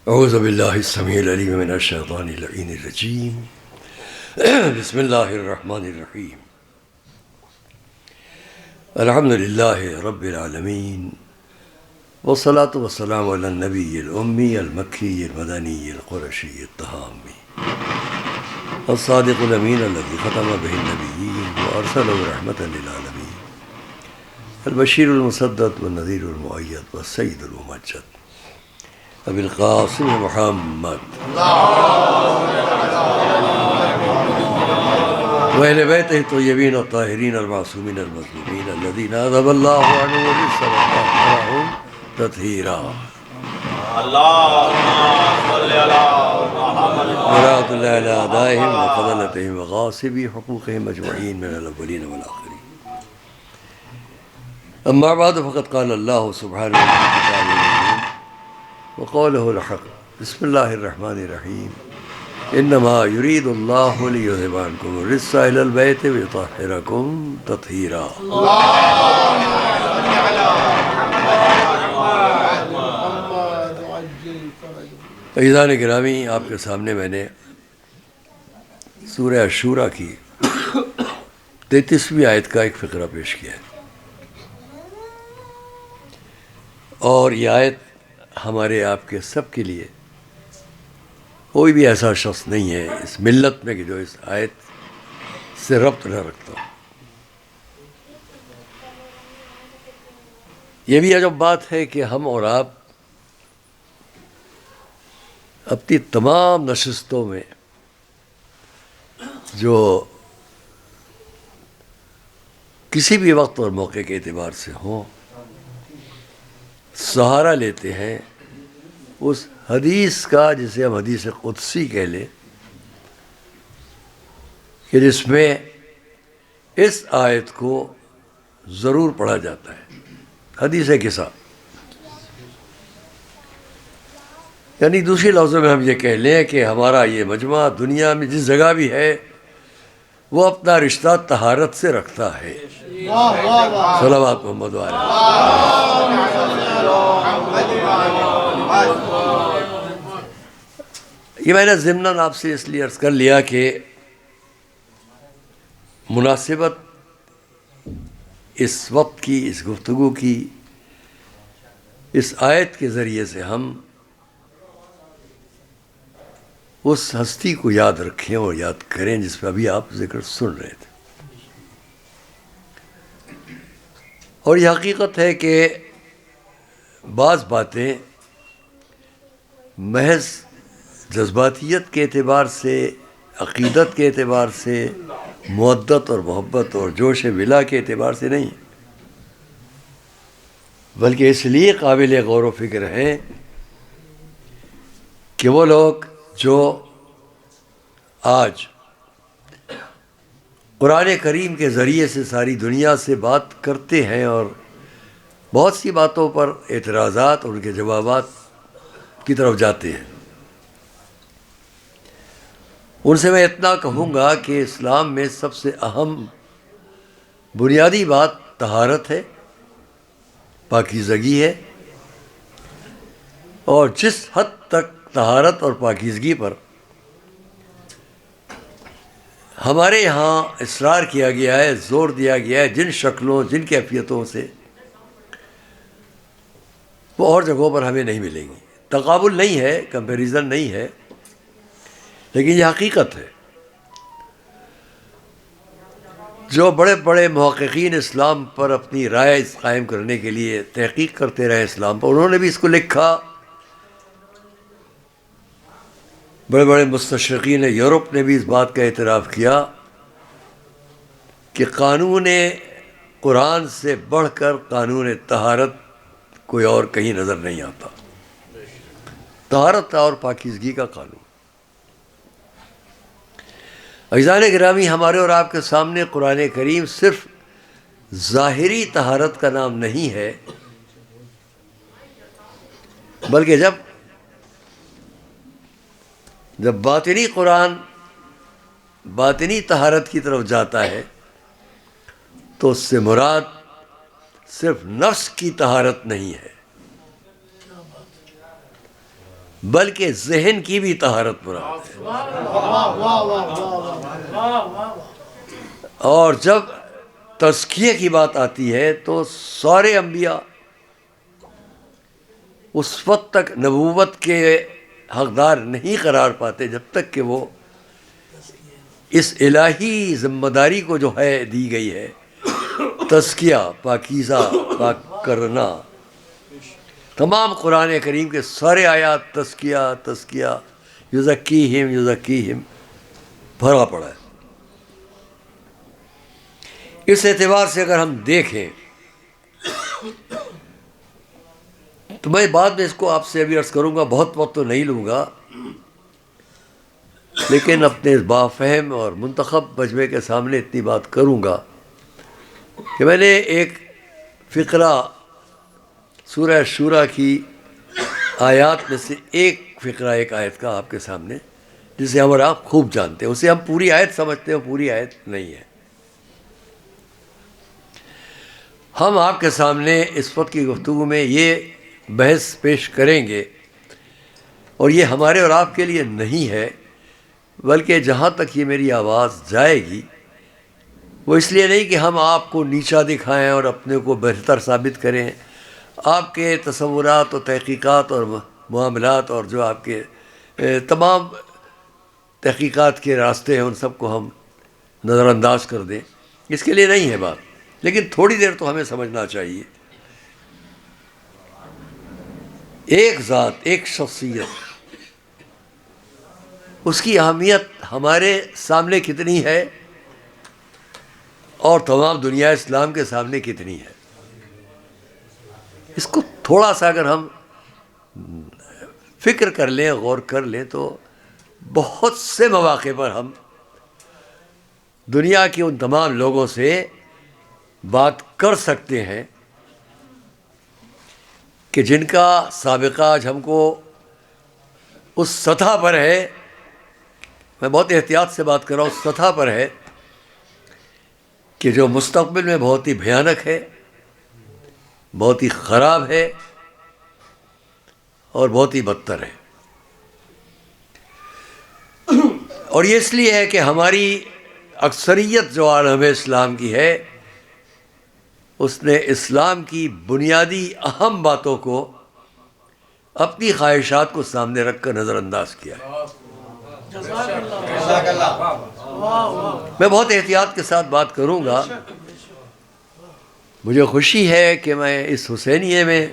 اعوذ باللہ السمیع العلیم من الشیطان اللعین الرجیم بسم اللہ الرحمن الرحیم الحمد للہ رب العالمین والصلاة والسلام علی النبی الأمی المکی المدنی القرشی التہامی الصادق الامین الذی ختم به النبیین وارسلہ رحمة للعالمین البشیر المصدق والنذیر المؤید والسید الممجد ابی القاسم محمد وأہل بیتہ الطیبین الطاہرین المعصومین المظلومین الذین اذهب اللہ عنهم الرجس وطہرهم تطہیرا اللهم صل على محمد ورحمۃ اللہ علی اعدائهم وفضلتهم وغاصبی حقوقهم اجمعین من الاولین والآخرین اما بعد فقد قال اللہ سبحانہ وتعالی وقوله الحق بسم اللہ الرحمن الرحیم انما يريد اللہ لیذهب عنکم الرجس اہل البیت ویطہرکم تطہیرا عزیزان گرامی، آپ کے سامنے میں نے سورہ الشورى کی 33ویں آیت کا ایک فقرہ پیش کیا ہے، اور یہ آیت ہمارے آپ کے سب کے لیے، کوئی بھی ایسا شخص نہیں ہے اس ملت میں کہ جو اس آیت سے ربط نہ رکھتا ہو۔ یہ بھی عجب بات ہے کہ ہم اور آپ اپنی تمام نشستوں میں جو کسی بھی وقت اور موقع کے اعتبار سے ہوں، سہارا لیتے ہیں اس حدیث کا جسے ہم حدیث قدسی کہہ لیں، کہ جس میں اس آیت کو ضرور پڑھا جاتا ہے، حدیث قصہ، یعنی دوسرے لفظوں میں ہم یہ کہہ لیں کہ ہمارا یہ مجمع دنیا میں جس جگہ بھی ہے وہ اپنا رشتہ طہارت سے رکھتا ہے۔ صلوات محمد علیہ۔ یہ میں نے ضمناً آپ سے اس لیے عرض کر لیا کہ مناسبت اس وقت کی، اس گفتگو کی، اس آیت کے ذریعے سے ہم اس ہستی کو یاد رکھیں اور یاد کریں جس پہ ابھی آپ ذکر سن رہے تھے۔ اور یہ حقیقت ہے کہ بعض باتیں محض جذباتیت کے اعتبار سے، عقیدت کے اعتبار سے، مودت اور محبت اور جوش ولا کے اعتبار سے نہیں، بلکہ اس لیے قابل غور و فکر ہیں کہ وہ لوگ جو آج قرآن کریم کے ذریعے سے ساری دنیا سے بات کرتے ہیں اور بہت سی باتوں پر اعتراضات اور ان کے جوابات کی طرف جاتے ہیں، ان سے میں اتنا کہوں گا کہ اسلام میں سب سے اہم بنیادی بات طہارت ہے، پاکیزگی ہے، اور جس حد تک طہارت اور پاکیزگی پر ہمارے یہاں اصرار کیا گیا ہے، زور دیا گیا ہے، جن شکلوں، جن کیفیتوں سے، وہ اور جگہوں پر ہمیں نہیں ملیں گی۔ تقابل نہیں ہے، کمپیریزن نہیں ہے، لیکن یہ حقیقت ہے۔ جو بڑے بڑے محققین اسلام پر اپنی رائے قائم کرنے کے لیے تحقیق کرتے رہے اسلام پر، انہوں نے بھی اس کو لکھا۔ بڑے بڑے مستشرقین یورپ نے بھی اس بات کا اعتراف کیا کہ قانون قرآن سے بڑھ کر قانون طہارت کوئی اور کہیں نظر نہیں آتا، طہارت اور پاکیزگی کا قانون۔ عزیزان گرامی، ہمارے اور آپ کے سامنے قرآن کریم صرف ظاہری طہارت کا نام نہیں ہے، بلکہ جب باطنی قرآن باطنی طہارت کی طرف جاتا ہے تو اس سے مراد صرف نفس کی طہارت نہیں ہے، بلکہ ذہن کی بھی طہارت مراد ہے۔ اور جب تزکیے کی بات آتی ہے تو سارے انبیاء اس وقت تک نبوت کے حقدار نہیں قرار پاتے جب تک کہ وہ اس الہی ذمہ داری کو جو ہے دی گئی ہے، تزکیہ، پاکیزہ، پاک کرنا، تمام قرآن کریم کے سارے آیات تزکیہ تزکیہ، یزکیہم بھرا پڑا ہے۔ اس اعتبار سے اگر ہم دیکھیں تو میں بعد میں اس کو آپ سے ابھی عرض کروں گا، بہت وقت تو نہیں لوں گا، لیکن اپنے بافہم اور منتخب مجمع کے سامنے اتنی بات کروں گا کہ میں نے ایک فقرہ سورہ شورى کی آیات میں سے ایک فقرہ، ایک آیت کا آپ کے سامنے، جسے ہم اور آپ خوب جانتے ہیں، اسے ہم پوری آیت سمجھتے ہیں، پوری آیت نہیں ہے۔ ہم آپ کے سامنے اس وقت کی گفتگو میں یہ بحث پیش کریں گے، اور یہ ہمارے اور آپ کے لیے نہیں ہے، بلکہ جہاں تک یہ میری آواز جائے گی وہ اس لیے نہیں کہ ہم آپ کو نیچا دکھائیں اور اپنے کو بہتر ثابت کریں۔ آپ کے تصورات اور تحقیقات اور معاملات اور جو آپ کے تمام تحقیقات کے راستے ہیں ان سب کو ہم نظر انداز کر دیں، اس کے لیے نہیں ہے بات، لیکن تھوڑی دیر تو ہمیں سمجھنا چاہیے۔ ایک ذات، ایک شخصیت، اس کی اہمیت ہمارے سامنے کتنی ہے اور تمام دنیا اسلام کے سامنے کتنی ہے، اس کو تھوڑا سا اگر ہم فکر کر لیں، غور کر لیں، تو بہت سے مواقع پر ہم دنیا کے ان تمام لوگوں سے بات کر سکتے ہیں کہ جن کا سابقہ آج ہم کو اس سطح پر ہے، میں بہت احتیاط سے بات کر رہا ہوں، اس سطح پر ہے کہ جو مستقبل میں بہت ہی بھیانک ہے، بہت ہی خراب ہے اور بہت ہی بدتر ہے۔ اور یہ اس لیے ہے کہ ہماری اکثریت جو عالم اسلام کی ہے، اس نے اسلام کی بنیادی اہم باتوں کو اپنی خواہشات کو سامنے رکھ کر نظر انداز کیا ہے۔ میں بہت احتیاط کے ساتھ بات کروں گا۔ مجھے خوشی ہے کہ میں اس حسینیے میں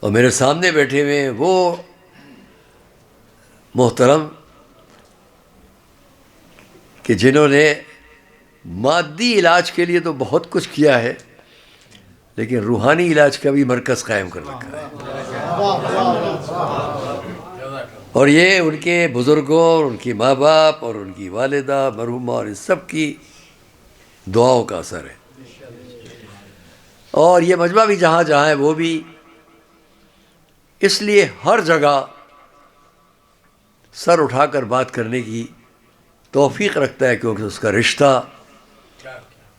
اور میرے سامنے بیٹھے ہوئے وہ محترم کہ جنہوں نے مادی علاج کے لیے تو بہت کچھ کیا ہے، لیکن روحانی علاج کا بھی مرکز قائم کر رکھا ہے، اور یہ ان کے بزرگوں اور ان کی ماں باپ اور ان کی والدہ مرحومہ اور ان سب کی دعاؤں کا اثر ہے۔ اور یہ مجمع بھی جہاں جہاں ہے وہ بھی اس لیے ہر جگہ سر اٹھا کر بات کرنے کی توفیق رکھتا ہے، کیونکہ اس کا رشتہ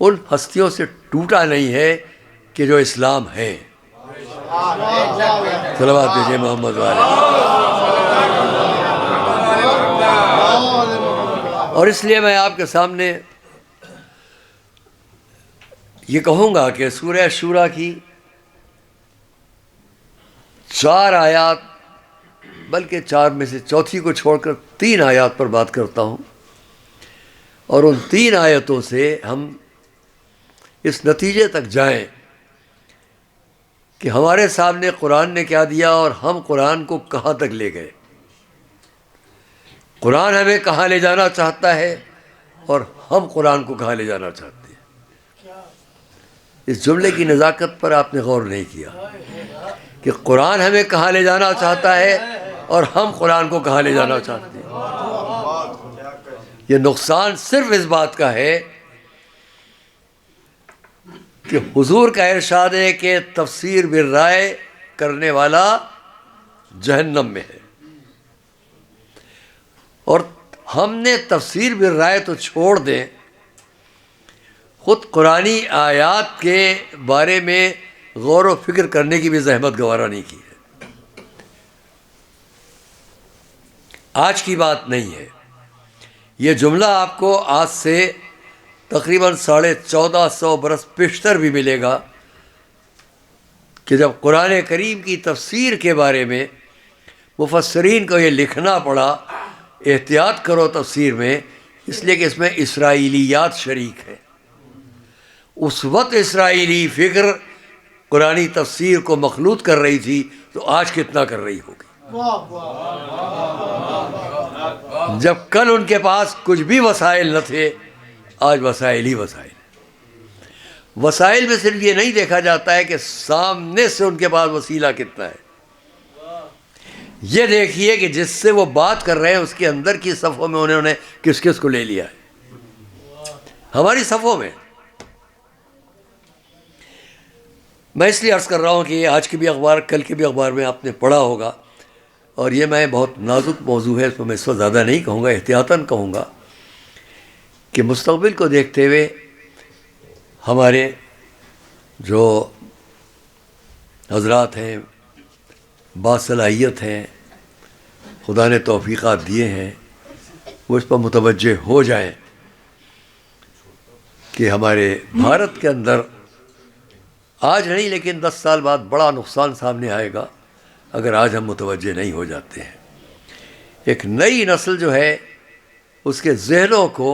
ان ہستیوں سے ٹوٹا نہیں ہے کہ جو اسلام ہے۔ صلوات بھیجئے محمد والے۔ اور اس لیے میں آپ کے سامنے یہ کہوں گا کہ سورہ شورى کی 4 آیات، بلکہ 4 میں سے چوتھی کو چھوڑ کر 3 آیات پر بات کرتا ہوں، اور ان 3 آیتوں سے ہم اس نتیجے تک جائیں کہ ہمارے سامنے قرآن نے کیا دیا اور ہم قرآن کو کہاں تک لے گئے، قرآن ہمیں کہاں لے جانا چاہتا ہے اور ہم قرآن کو کہاں لے جانا چاہتے ہیں۔ اس جملے کی نزاکت پر آپ نے غور نہیں کیا کہ قرآن ہمیں کہاں لے جانا چاہتا ہے اور ہم قرآن کو کہاں لے جانا چاہتے ہیں۔ یہ نقصان صرف اس بات کا ہے کہ حضور کا ارشاد ہے کہ تفسیر بالرائے کرنے والا جہنم میں ہے، اور ہم نے تفسیر بالرائے تو چھوڑ دیں، خود قرآنی آیات کے بارے میں غور و فکر کرنے کی بھی زحمت گوارا نہیں کی ہے۔ آج کی بات نہیں ہے. یہ جملہ آپ کو آج سے تقریباً 1450 برس پیشتر بھی ملے گا کہ جب قرآن کریم کی تفسیر کے بارے میں مفسرین کو یہ لکھنا پڑا احتیاط کرو تفسیر میں، اس لیے کہ اس میں اسرائیلیات شریک ہے. اس وقت اسرائیلی فکر قرآنی تفسیر کو مخلوط کر رہی تھی، تو آج کتنا کر رہی ہوگی. جب کل ان کے پاس کچھ بھی وسائل نہ تھے، آج وسائل ہی وسائل. وسائل میں صرف یہ نہیں دیکھا جاتا ہے کہ سامنے سے ان کے پاس وسیلہ کتنا ہے، یہ دیکھیے کہ جس سے وہ بات کر رہے ہیں اس کے اندر کی صفوں میں انہوں نے کس کس کو لے لیا ہے. ہماری صفوں میں میں اس لیے عرض کر رہا ہوں کہ یہ آج کے بھی اخبار، کل کے بھی اخبار میں آپ نے پڑھا ہوگا، اور یہ میں بہت نازک موضوع ہے، اس میں میں اس کو زیادہ نہیں کہوں گا، احتیاطاً کہوں گا کہ مستقبل کو دیکھتے ہوئے ہمارے جو حضرات ہیں، باصلاحیت ہیں، خدا نے توفیقات دیے ہیں، وہ اس پر متوجہ ہو جائیں کہ ہمارے بھارت کے اندر آج نہیں لیکن 10 سال بعد بڑا نقصان سامنے آئے گا اگر آج ہم متوجہ نہیں ہو جاتے ہیں. ایک نئی نسل جو ہے اس کے ذہنوں کو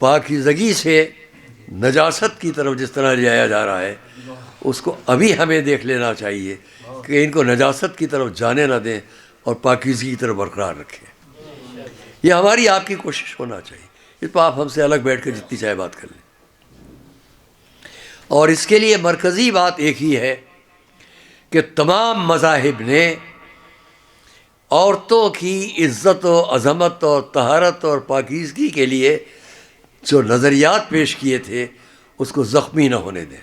پاکیزگی سے نجاست کی طرف جس طرح لے جایا جا رہا ہے، اس کو ابھی ہمیں دیکھ لینا چاہیے کہ ان کو نجاست کی طرف جانے نہ دیں اور پاکیزگی کی طرف برقرار رکھیں. یہ ہماری آپ کی کوشش ہونا چاہیے. اس پہ آپ ہم سے الگ بیٹھ کر جتنی چاہے بات کر لیں. اور اس کے لیے مرکزی بات ایک ہی ہے کہ تمام مذاہب نے عورتوں کی عزت و عظمت اور طہارت اور پاکیزگی کے لیے جو نظریات پیش کیے تھے اس کو زخمی نہ ہونے دیں.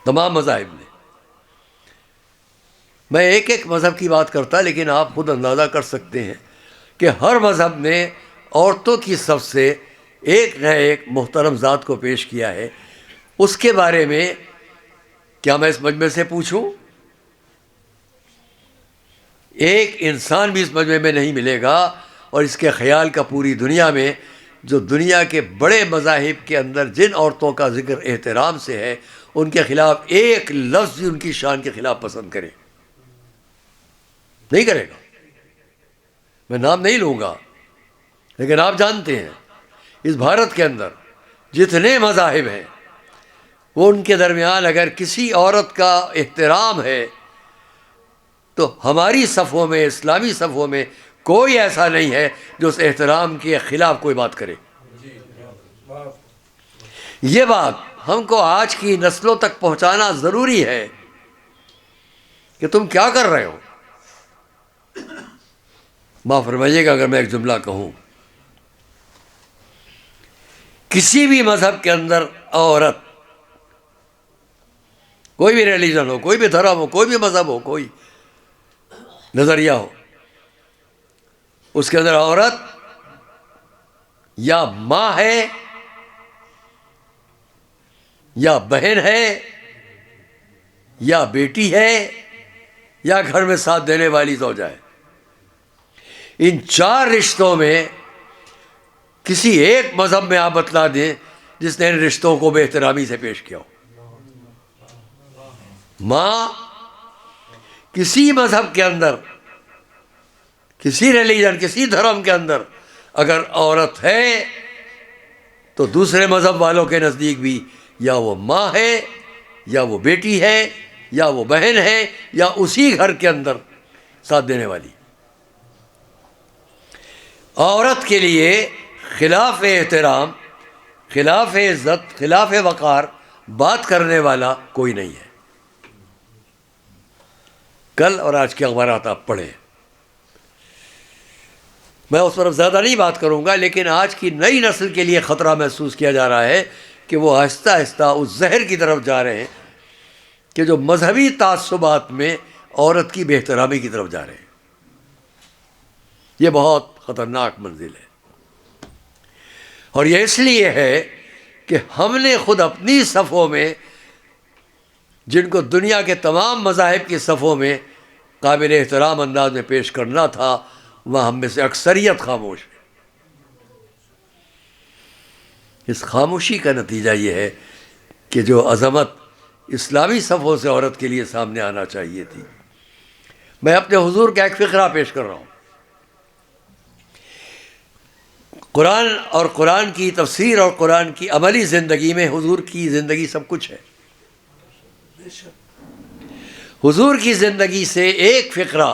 تمام مذاہب نے. میں ایک ایک مذہب کی بات کرتا لیکن آپ خود اندازہ کر سکتے ہیں کہ ہر مذہب نے عورتوں کی صف سے ایک نہ ایک محترم ذات کو پیش کیا ہے. اس کے بارے میں کیا میں اس مجمع سے پوچھوں؟ ایک انسان بھی اس مجمع میں نہیں ملے گا اور اس کے خیال کا پوری دنیا میں جو دنیا کے بڑے مذاہب کے اندر جن عورتوں کا ذکر احترام سے ہے ان کے خلاف ایک لفظ بھی ان کی شان کے خلاف پسند کرے نہیں کرے گا. میں نام نہیں لوں گا لیکن آپ جانتے ہیں اس بھارت کے اندر جتنے مذاہب ہیں وہ ان کے درمیان اگر کسی عورت کا احترام ہے تو ہماری صفوں میں، اسلامی صفوں میں کوئی ایسا نہیں ہے جو اس احترام کے خلاف کوئی بات کرے. یہ بات ہم کو آج کی نسلوں تک پہنچانا ضروری ہے کہ تم کیا کر رہے ہو. معاف فرمائیے گا اگر میں ایک جملہ کہوں، کسی بھی مذہب کے اندر عورت، کوئی بھی ریلیجن ہو، کوئی بھی دھرم ہو، کوئی بھی مذہب ہو، کوئی نظریہ ہو، اس کے اندر عورت یا ماں ہے یا بہن ہے یا بیٹی ہے یا گھر میں ساتھ دینے والی زوجہ ہے. ان 4 رشتوں میں کسی ایک مذہب میں آپ بتلا دیں جس نے ان رشتوں کو بے احترامی سے پیش کیا ہو. ماں کسی مذہب کے اندر، کسی ریلیجن، کسی دھرم کے اندر اگر عورت ہے تو دوسرے مذہب والوں کے نزدیک بھی یا وہ ماں ہے یا وہ بیٹی ہے یا وہ بہن ہے یا اسی گھر کے اندر ساتھ دینے والی. عورت کے لیے خلاف احترام، خلاف عزت، خلاف وقار بات کرنے والا کوئی نہیں ہے. کل اور آج کے اخبارات آپ پڑھیں. میں اس پر زیادہ نہیں بات کروں گا لیکن آج کی نئی نسل کے لیے خطرہ محسوس کیا جا رہا ہے کہ وہ آہستہ آہستہ اس زہر کی طرف جا رہے ہیں کہ جو مذہبی تعصبات میں عورت کی بے احترامی کی طرف جا رہے ہیں. یہ بہت خطرناک منزل ہے اور یہ اس لیے ہے کہ ہم نے خود اپنی صفوں میں، جن کو دنیا کے تمام مذاہب کی صفوں میں قابل احترام انداز میں پیش کرنا تھا، وہاں ہم میں سے اکثریت خاموش ہے۔ اس خاموشی کا نتیجہ یہ ہے کہ جو عظمت اسلامی صفوں سے عورت کے لیے سامنے آنا چاہیے تھی۔ میں اپنے حضور کا ایک فقرہ پیش کر رہا ہوں۔ قرآن اور قرآن کی تفسیر اور قرآن کی عملی زندگی میں حضور کی زندگی سب کچھ ہے۔ حضور کی زندگی سے ایک فقرہ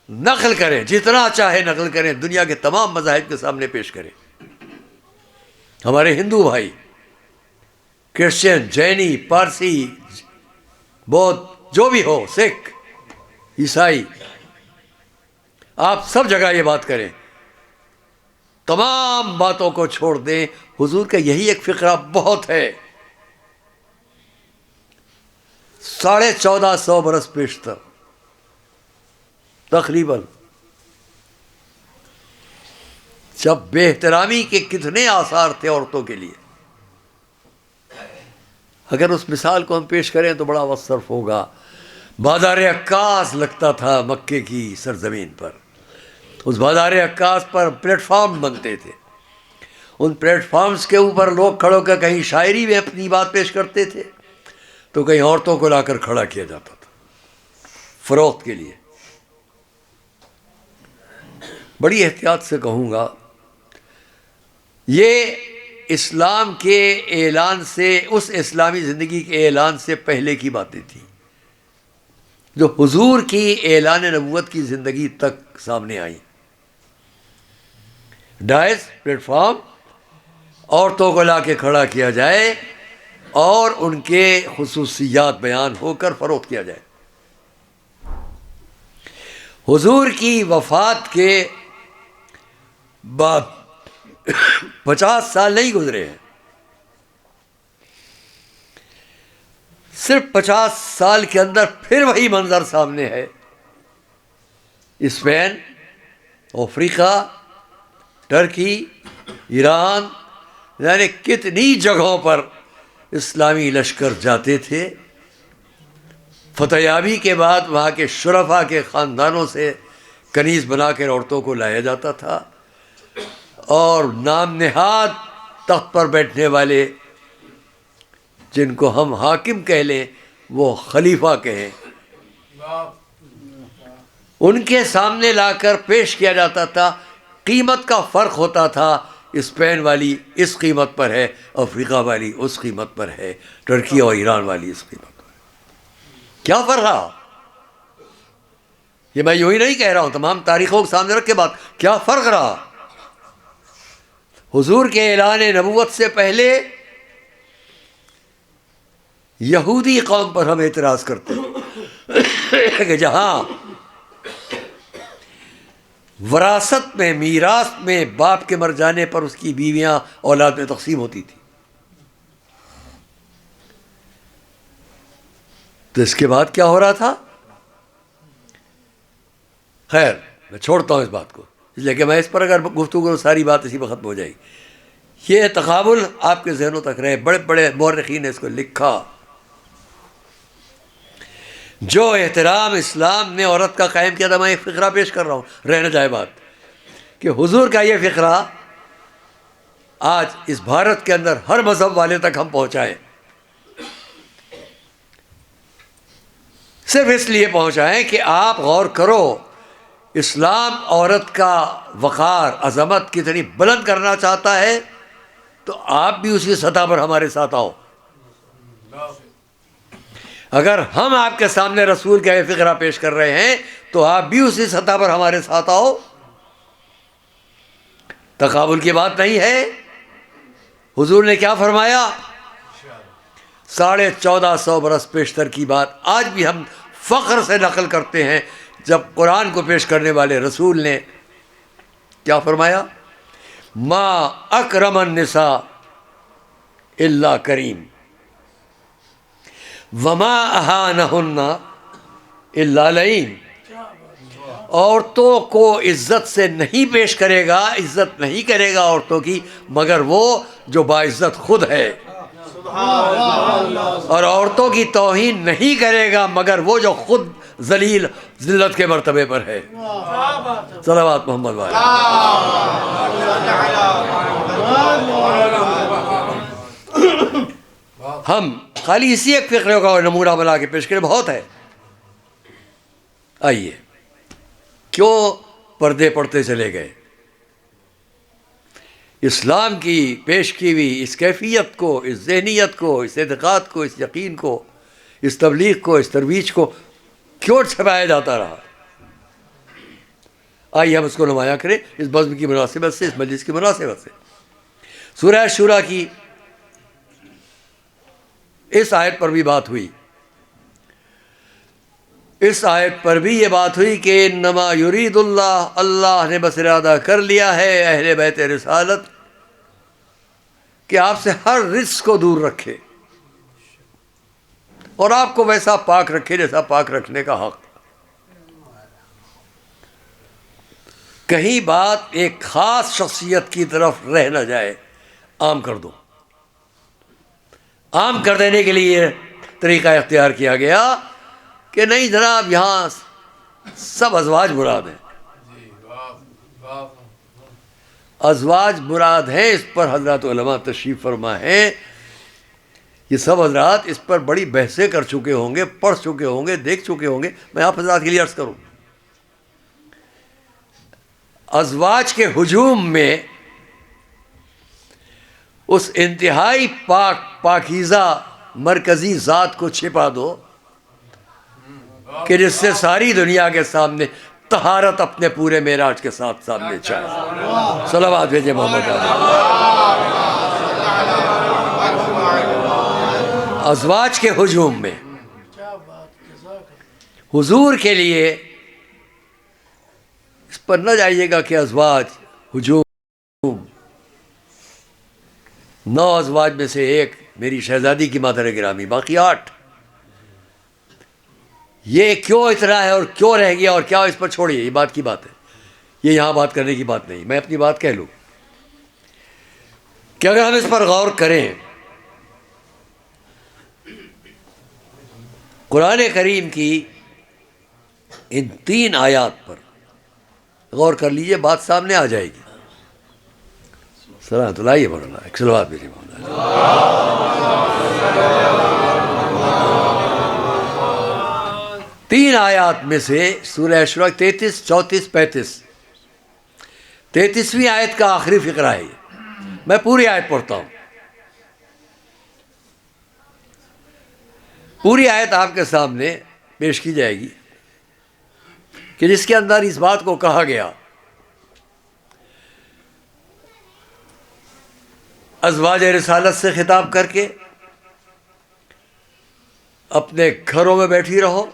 نقل کریں، جتنا چاہے نقل کریں، دنیا کے تمام مذاہب کے سامنے پیش کریں۔ ہمارے ہندو بھائی، کرسچن، جینی، پارسی، بودھ، جو بھی ہو، سکھ، عیسائی، آپ سب جگہ یہ بات کریں، تمام باتوں کو چھوڑ دیں، حضور کا یہی ایک فقرہ بہت ہے۔ 1450 برس پیشتر تقریباً، جب بے احترامی کے کتنے آثار تھے عورتوں کے لیے۔ اگر اس مثال کو ہم پیش کریں تو بڑا وقت صرف ہوگا۔ بازار عکاس لگتا تھا مکے کی سرزمین پر، اس بازار عکاس پر پلیٹ فارم بنتے تھے، ان پلیٹ فارمز کے اوپر لوگ کھڑے ہو کر کہیں شاعری میں اپنی بات پیش کرتے تھے تو کہیں عورتوں کو لا کر کھڑا کیا جاتا تھا فروخت کے لیے۔ بڑی احتیاط سے کہوں گا، یہ اسلام کے اعلان سے، اس اسلامی زندگی کے اعلان سے پہلے کی باتیں تھیں جو حضور کی اعلان نبوت کی زندگی تک سامنے آئیں۔ ڈائز، پلیٹ فارم، عورتوں کو لا کے کھڑا کیا جائے اور ان کے خصوصیات بیان ہو کر فروخت کیا جائے۔ حضور کی وفات کے بعد 50 سال نہیں گزرے ہیں، صرف 50 سال کے اندر پھر وہی منظر سامنے ہے۔ اسپین، افریقہ، ٹرکی، ایران، یعنی کتنی جگہوں پر اسلامی لشکر جاتے تھے۔ فتح یابی کے بعد وہاں کے شرفاء کے خاندانوں سے کنیز بنا کر عورتوں کو لایا جاتا تھا، اور نام نہاد تخت پر بیٹھنے والے، جن کو ہم حاکم کہہ لیں، وہ خلیفہ کہیں، ان کے سامنے لا کر پیش کیا جاتا تھا۔ قیمت کا فرق ہوتا تھا، اسپین والی اس قیمت پر ہے، افریقہ والی اس قیمت پر ہے، ترکی اور ایران والی اس قیمت پر ہے۔ کیا فرق رہا؟ یہ میں یوں ہی نہیں کہہ رہا ہوں، تمام تاریخوں کو سامنے رکھ کے بات، کیا فرق رہا؟ حضور کے اعلان نبوت سے پہلے یہودی قوم پر ہم اعتراض کرتے ہیں کہ جہاں وراثت میں، میراث میں باپ کے مر جانے پر اس کی بیویاں اولاد میں تقسیم ہوتی تھی، تو اس کے بعد کیا ہو رہا تھا؟ خیر، میں چھوڑتا ہوں اس بات کو، اس لیے کہ میں اس پر اگر گفتگو کروں ساری بات اسی پر ختم ہو جائے گی۔ یہ تقابل آپ کے ذہنوں تک رہے، بڑے بڑے مورخین نے اس کو لکھا۔ جو احترام اسلام نے عورت کا قائم کیا تھا، میں ایک فقرہ پیش کر رہا ہوں، رہ نہ جائے بات، کہ حضور کا یہ فقرہ آج اس بھارت کے اندر ہر مذہب والے تک ہم پہنچائیں، صرف اس لیے پہنچائیں کہ آپ غور کرو، اسلام عورت کا وقار، عظمت کتنی بلند کرنا چاہتا ہے، تو آپ بھی اسی سطح پر ہمارے ساتھ آؤ۔ اگر ہم آپ کے سامنے رسول کا یہ فقرہ پیش کر رہے ہیں تو آپ بھی اسی سطح پر ہمارے ساتھ آؤ۔ تقابل کی بات نہیں ہے۔ حضور نے کیا فرمایا؟ 1450 برس پیشتر کی بات آج بھی ہم فخر سے نقل کرتے ہیں، جب قرآن کو پیش کرنے والے رسول نے کیا فرمایا؟ ما اکرم النساء الا کریم وما اہانہن الا لعین۔ عورتوں کو عزت سے نہیں پیش کرے گا، عزت نہیں کرے گا عورتوں کی، مگر وہ جو باعزت خود ہے۔ اور عورتوں کی توہین نہیں کرے گا مگر وہ جو خود ذلیل ذلت کے مرتبے پر ہے. صلوات محمد والے. ہم خالی اسی ایک فقرے کا نمونہ بنا کے پیش کریں، بہت ہے. آئیے، کیوں پردے پڑتے چلے گئے؟ اسلام کی پیش کی ہوئی اس کیفیت کو، اس ذہنیت کو، اس اعتقاد کو، اس یقین کو، اس تبلیغ کو، اس ترویج کو کیوں چھپایا جاتا رہا؟ آئیے ہم اس کو نمایاں کریں اس بزم کی مناسبت سے، اس مجلس کی مناسبت سے. سورہ شورا کی اس آیت پر بھی بات ہوئی. اس آیت پر بھی یہ بات ہوئی کہ انما یرید اللہ، اللہ نے بس ارادہ کر لیا ہے اہل بیت رسالت کہ آپ سے ہر رجس کو دور رکھے اور آپ کو ویسا پاک رکھے جیسا پاک رکھنے کا حق. کہیں بات ایک خاص شخصیت کی طرف رہ نہ جائے، عام کر دو. عام کر دینے کے لیے طریقہ اختیار کیا گیا کہ نہیں جناب یہاں سب ازواج مراد ہیں. ازواج مراد ہیں، اس پر حضرات علماء تشریف فرما ہیں. یہ سب حضرات اس پر بڑی بحثیں کر چکے ہوں گے، پڑھ چکے ہوں گے، دیکھ چکے ہوں گے. میں آپ حضرات کے لیے عرض کروں، ازواج کے ہجوم میں اس انتہائی پاکیزہ مرکزی ذات کو چھپا دو کہ جس سے ساری دنیا کے سامنے طہارت اپنے پورے معراج کے ساتھ سامنے چاہے. صلوات بھیجے محمد علیہ. ازواج کے ہجوم میں حضور کے لیے اس پر نہ جائیے گا کہ ازواج ہجوم، 9 ازواج میں سے ایک میری شہزادی کی مادر گرامی، باقی 8. یہ کیوں اتنا ہے اور کیوں رہ گیا اور کیا، اس پر چھوڑیے، یہ بات کی بات ہے، یہ یہاں بات کرنے کی بات نہیں. میں اپنی بات کہہ لوں کہ اگر ہم اس پر غور کریں، قرآن کریم کی ان 3 آیات پر غور کر لیجئے، بات سامنے آ جائے گی. سلام لائیے مولانا، ایک صلوات بھیجیے مولانا. 3 آیات میں سے سورہ شورا 33، 34، 35، 33ویں آیت کا آخری فقرہ ہے. میں پوری آیت پڑھتا ہوں. پوری آیت آپ کے سامنے پیش کی جائے گی کہ جس کے اندر اس بات کو کہا گیا، ازواج رسالت سے خطاب کر کے اپنے گھروں میں بیٹھی رہو،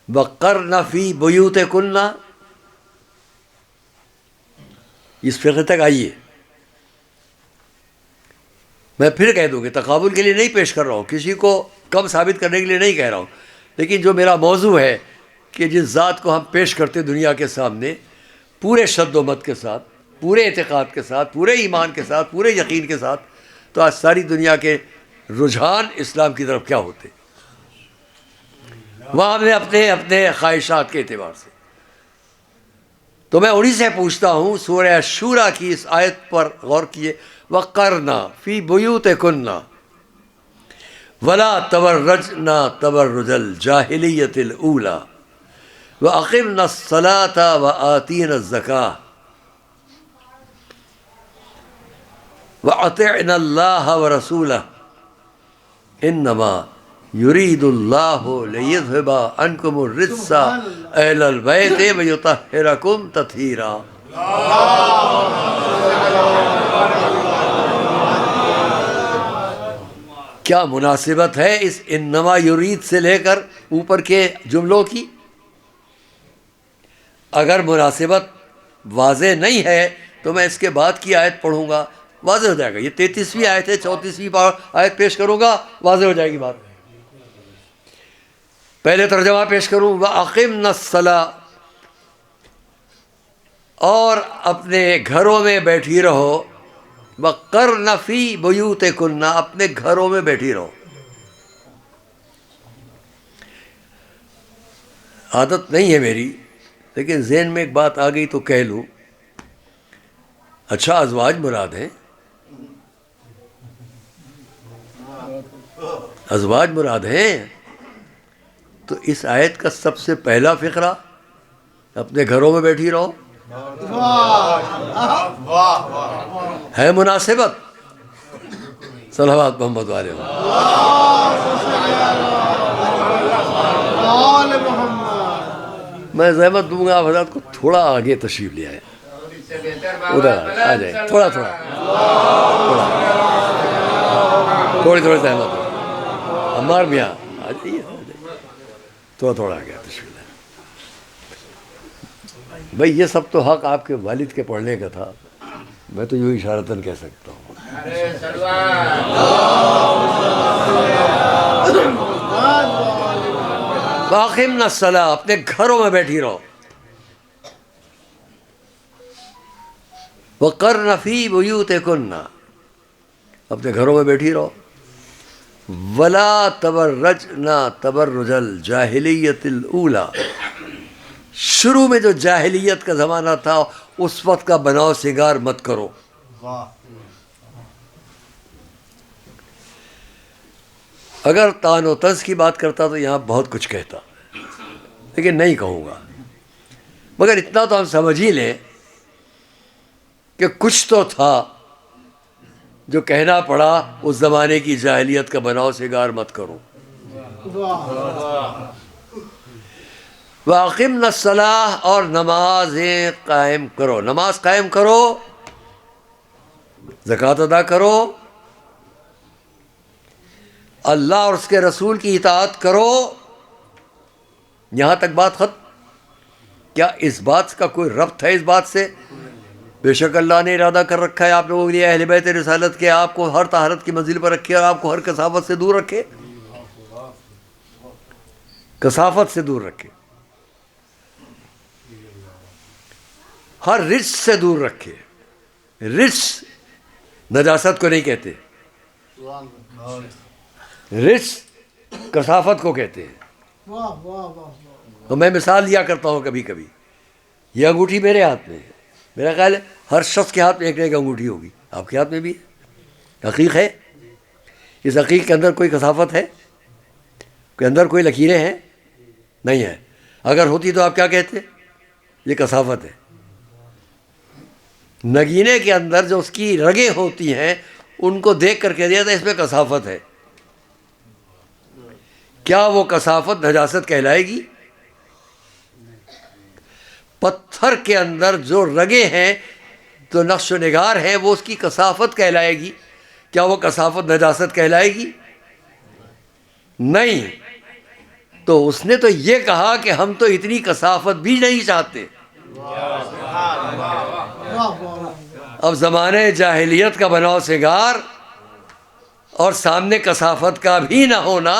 وَقَرْنَ فِي بُيُوتِكُنَّ. اس فقرے تک آئیے. میں پھر کہہ دوں کہ تقابل کے لیے نہیں پیش کر رہا ہوں، کسی کو کم ثابت کرنے کے لیے نہیں کہہ رہا ہوں، لیکن جو میرا موضوع ہے کہ جس ذات کو ہم پیش کرتے دنیا کے سامنے پورے شد و مت کے ساتھ، پورے اعتقاد کے ساتھ، پورے ایمان کے ساتھ، پورے یقین کے ساتھ، تو آج ساری دنیا کے رجحان اسلام کی طرف کیا ہوتے؟ وہاں ہم نے اپنے خواہشات کے اعتبار سے. تو میں انہی سے پوچھتا ہوں، سورہ شورا کی اس آیت پر غور کیے. وَقَرْنَ فِي بُيُوتِكُنَّ وَلَا تَبَرَّجْنَ تَبَرُّجَ الْجَاهِلِيَّةِ الْأُولَى وَأَقِمْنَ الصَّلَاةَ وَآتِينَ الزَّكَاةَ وَأَطِعْنَ اللَّهَ وَرَسُولَهُ إِنَّمَا يُرِيدُ اللَّهُ لِيُذْهِبَ عَنْكُمُ الرِّجْسَ أَهْلَ الْبَيْتِ وَيُطَهِّرَكُمْ تَطْهِيرًا. کیا مناسبت ہے اس انما یرید سے لے کر اوپر کے جملوں کی؟ اگر مناسبت واضح نہیں ہے تو میں اس کے بعد کی آیت پڑھوں گا، واضح ہو جائے گا. یہ 33ویں آیت ہے، 34ویں آیت پیش کروں گا، واضح ہو جائے گی بات. پہلے ترجمہ پیش کروں، وَأَقِمْنَ الصَّلَاةَ، اور اپنے گھروں میں بیٹھی رہو، وقرن فی بیوتکن، اپنے گھروں میں بیٹھی رہو. عادت نہیں ہے میری، لیکن ذہن میں ایک بات آ گئی تو کہہ لوں. اچھا ازواج مراد ہیں، ازواج مراد ہیں، تو اس آیت کا سب سے پہلا فقرہ اپنے گھروں میں بیٹھی رہو ہے مناسبت. صلوات محمد علیہ میں زحمت دوں گا آپ حضرات کو تھوڑا آگے تشریف لے آئے، ادھر آ جائے، تھوڑا تھوڑی زحمت ہو. عمار میاں آ جائیے، تھوڑا آگے تشریف لے. بھائی یہ سب تو حق آپ کے والد کے پڑھنے کا تھا، میں تو یوں اشارتاً کہہ سکتا ہوں. واقمنا الصلاۃ، اپنے گھروں میں بیٹھی رہو. وقرن فی بیوتکن، اپنے گھروں میں بیٹھی رہو. ولا تبرجن تبرج الجاہلیت الاولی، شروع میں جو جاہلیت کا زمانہ تھا اس وقت کا بناؤ سنگار مت کرو. اگر تان و طنز کی بات کرتا تو یہاں بہت کچھ کہتا، لیکن نہیں کہوں گا. مگر اتنا تو ہم سمجھ ہی لیں کہ کچھ تو تھا جو کہنا پڑا اس زمانے کی جاہلیت کا بناؤ سنگار مت کرو. وَأَقِمْنَا الصَّلَاةَ، اور نمازیں قائم کرو. نماز قائم کرو، زکوٰۃ ادا کرو، اللہ اور اس کے رسول کی اطاعت کرو. یہاں تک بات ختم. کیا اس بات کا کوئی ربط ہے اس بات سے؟ بے شک اللہ نے ارادہ کر رکھا ہے آپ لوگوں کے لیے اہل بیت رسالت کے، آپ کو ہر طہارت کی منزل پر رکھے اور آپ کو ہر کثافت سے دور رکھے. کثافت سے دور رکھے، ہر رجس سے دور رکھے. رجس نجاست کو نہیں کہتے، رجس کثافت کو کہتے ہیں. تو میں مثال دیا کرتا ہوں کبھی کبھی. یہ انگوٹھی میرے ہاتھ میں ہے، میرا خیال ہے ہر شخص کے ہاتھ میں ایک نہ ایک انگوٹھی ہوگی. آپ کے ہاتھ میں بھی ہے، عقیق ہے. اس عقیق کے اندر کوئی کثافت ہے؟ کہ اندر کوئی لکیریں ہیں؟ نہیں ہے. اگر ہوتی تو آپ کیا کہتے؟ یہ کثافت ہے. نگینے کے اندر جو اس کی رگیں ہوتی ہیں ان کو دیکھ کر کہہ دیا تھا اس میں کثافت ہے. کیا وہ کثافت نجاست کہلائے گی؟ پتھر کے اندر جو رگیں ہیں، جو نقش و نگار ہیں، وہ اس کی کثافت کہلائے گی. کیا وہ کثافت نجاست کہلائے گی؟ نہیں. تو اس نے تو یہ کہا کہ ہم تو اتنی کثافت بھی نہیں چاہتے. اب زمانے جاہلیت کا بناؤ سنگار اور سامنے کثافت کا بھی نہ ہونا،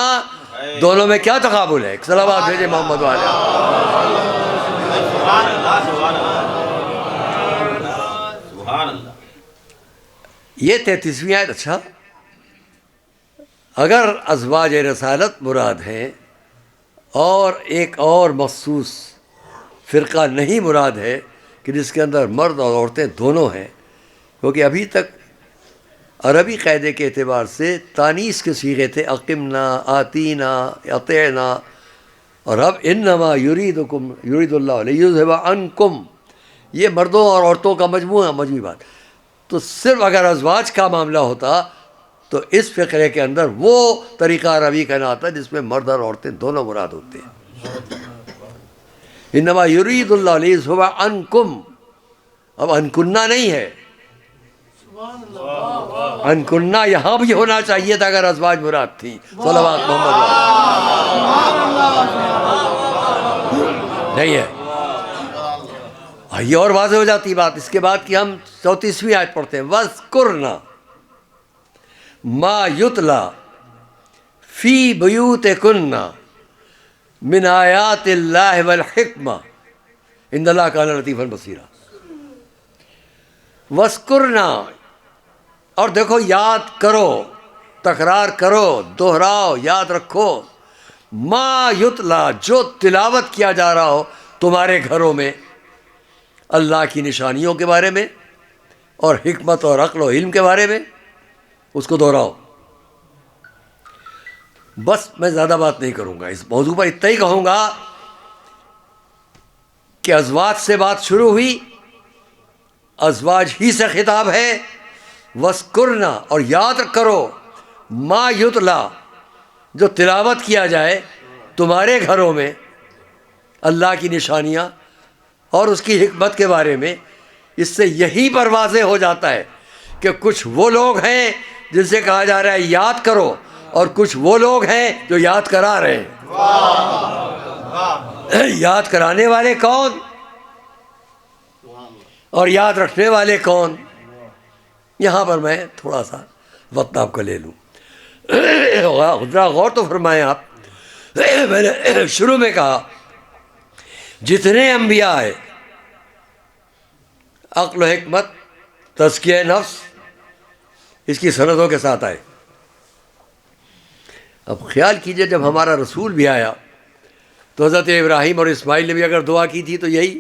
دونوں میں کیا تقابل ہے؟ صلوات بھیجے محمد والے. یہ 33ویں آیت. اچھا اگر ازواج رسالت مراد ہیں اور ایک اور مخصوص فرقہ نہیں مراد ہے کہ جس کے اندر مرد اور عورتیں دونوں ہیں، کیونکہ ابھی تک عربی قاعدے کے اعتبار سے تانیث کے صیغے تھے، اقمنا، آتینا، اطعنا، اور اب انما یرید اللہ لیذھب عنکم، یہ مردوں اور عورتوں کا مجموعی بات. تو صرف اگر ازواج کا معاملہ ہوتا تو اس فقرے کے اندر وہ طریقہ عربی کا نہ آتا جس میں مرد اور عورتیں دونوں مراد ہوتے ہیں. انما یرید اللہ لیذھب عنکم، اب انکنہ نہیں ہے. انکنہ یہاں بھی ہونا چاہیے تھا اگر ازواج مراد تھی. صلوات محمد نہیں ہے. یہ اور واضح ہو جاتی بات. اس کے بعد کی ہم 34ویں آیت پڑھتے ہیں. وَاذْكُرْنَ مَا يُتْلَى فِي بُيُوتِكُنَّ مِنْ آيَاتِ اللَّهِ وَالْحِكْمَةِ إِنَّ اللَّهَ كَانَ لَطِيفًا بَصِيرًا. وَاذْكُرْنَ، اور دیکھو یاد کرو، تکرار کرو، دہراؤ، یاد رکھو، ما یتلا، جو تلاوت کیا جا رہا ہو تمہارے گھروں میں اللہ کی نشانیوں کے بارے میں اور حکمت اور عقل و علم کے بارے میں، اس کو دہراؤ۔ بس میں زیادہ بات نہیں کروں گا اس موضوع پر، اتنا ہی کہوں گا کہ ازواج سے بات شروع ہوئی، ازواج ہی سے خطاب ہے۔ وَاسْكُرْنَ، اور یاد کرو، ما یتلا، جو تلاوت کیا جائے تمہارے گھروں میں اللہ کی نشانیاں اور اس کی حکمت کے بارے میں۔ اس سے یہی پر واضح ہو جاتا ہے کہ کچھ وہ لوگ ہیں جن سے کہا جا رہا ہے یاد کرو، اور کچھ وہ لوگ ہیں جو یاد کرا رہے ہیں۔ یاد کرانے والے کون اور یاد رکھنے والے کون؟ یہاں پر میں تھوڑا سا وقت آپ کا لے لوں، ذرا غور تو فرمائیں آپ۔ میں نے شروع میں کہا جتنے انبیاء آئے عقل و حکمت، تزکیہ نفس، اس کی سندوں کے ساتھ آئے۔ اب خیال کیجئے جب ہمارا رسول بھی آیا تو حضرت ابراہیم اور اسماعیل نے بھی اگر دعا کی تھی تو یہی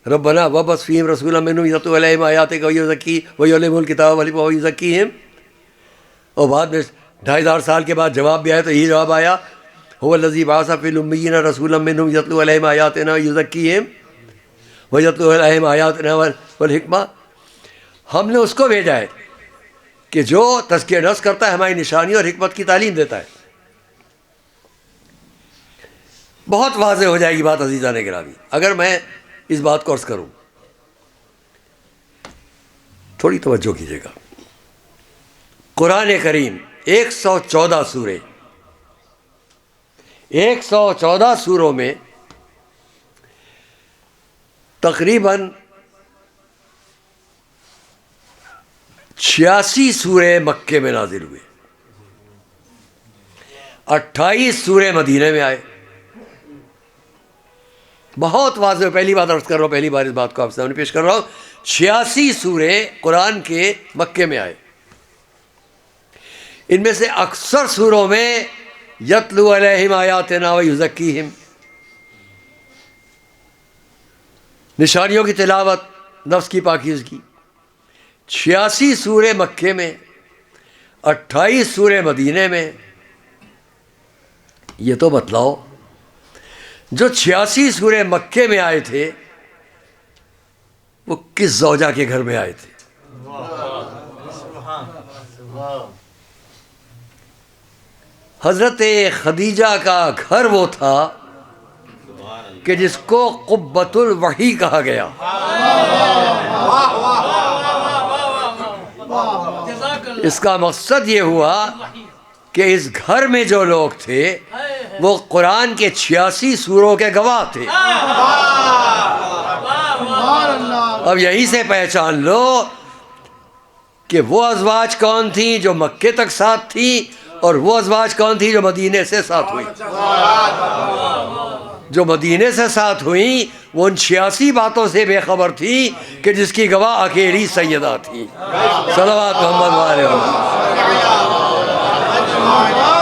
ربنا وابعث فیہم رسولا منہم یتلو علیہم آیاتک ویعلمہم الکتاب ویزکیہم، اور بعد میں 2500 سال کے بعد جواب بھی آیا تو یہی جواب آیا هو الذی بعث فی الامیین رسولا منہم یتلو علیہم آیاتنا ویزکیہم ویتلو علیہم آیاتنا والحکمہ۔ ہم نے اس کو بھیجا ہے کہ جو تزکیہ نفس کرتا ہے، ہماری نشانی اور حکمت کی تعلیم دیتا ہے۔ بہت واضح ہو جائے گی بات عزیزان گرامی اگر میں اس بات کو عرض کروں۔ تھوڑی توجہ کیجیے گا۔ قرآن کریم 114 سورے، 114 سوروں میں تقریباً 86 سورے مکے میں نازل ہوئے، 28 سورے مدینے میں آئے۔ بہت واضح، پہلی بات عرض کر رہا ہوں، پہلی بار اس بات کو آپ سامنے پیش کر رہا ہوں۔ 86 سورے قرآن کے مکے میں آئے، ان میں سے اکثر سوروں میں یتلو علیہم آیاتنا ویزکیہم، نشانیوں کی تلاوت، نفس کی پاکیزگی۔ 86 سورے مکے میں، 28 سورے مدینے میں۔ یہ تو بتلاؤ جو 86 سورے مکے میں آئے تھے وہ کس زوجہ کے گھر میں آئے تھے؟ حضرت خدیجہ کا گھر وہ تھا کہ جس کو قبۃ الوحی کہا گیا۔ اس کا مقصد یہ ہوا کہ اس گھر میں جو لوگ تھے وہ قرآن کے 86 سوروں کے گواہ تھے۔ اب یہیں سے پہچان لو کہ وہ ازواج کون تھیں جو مکے تک ساتھ تھیں اور وہ ازواج کون تھیں جو مدینے سے ساتھ ہوئیں۔ جو مدینے سے ساتھ ہوئیں وہ ان 86 باتوں سے بے خبر تھی کہ جس کی گواہ اکیلی سیدہ تھی۔ صلوات محمد وآلہ محمد،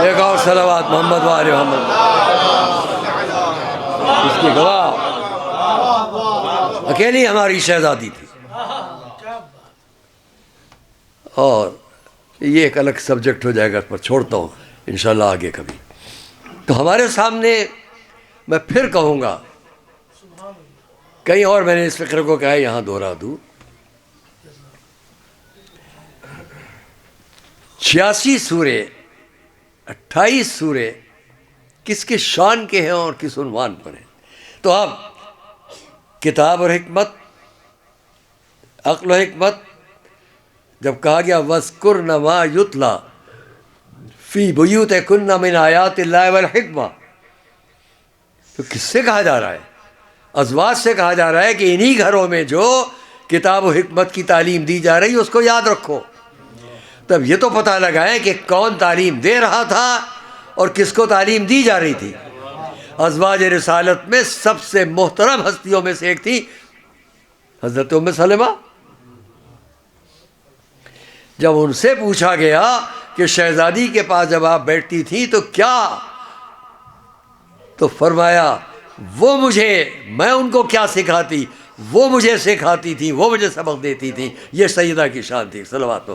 ایک اور صلوات محمد وآلہ محمد۔ اس کی گواہ اکیلی ہماری شہزادی تھی۔ اور یہ ایک الگ سبجیکٹ ہو جائے گا، اس پر چھوڑتا ہوں انشاءاللہ آگے کبھی۔ تو ہمارے سامنے میں پھر کہوں گا، کہیں اور میں نے اس فکر کو کہا ہے، یہاں دوہرا دوں۔ 86 سورے، 28 سورے کس کس شان کے ہیں اور کس عنوان پر ہیں؟ تو اب کتاب اور حکمت، عقل و حکمت، جب کہا گیا وَاذْكُرْنَ مَا يُتْلَى فِي بُيُوتِكُنَّ مِنْ آیَاتِ اللَّهِ وَالْحِکْمَةِ، تو کس سے کہا جا رہا ہے؟ ازواج سے کہا جا رہا ہے کہ انہی گھروں میں جو کتاب و حکمت کی تعلیم دی جا رہی ہے اس کو یاد رکھو۔ تب یہ تو پتہ لگائے کہ کون تعلیم دے رہا تھا اور کس کو تعلیم دی جا رہی تھی۔ ازواج رسالت میں سب سے محترم ہستیوں میں سے ایک تھی حضرت ام سلمہ۔ جب ان سے پوچھا گیا کہ شہزادی کے پاس جب آپ بیٹھتی تھیں تو کیا، تو فرمایا میں ان کو کیا سکھاتی، وہ مجھے سکھاتی تھی، وہ مجھے سبق دیتی تھی. یہ سیدہ کی شان تھی. صلوات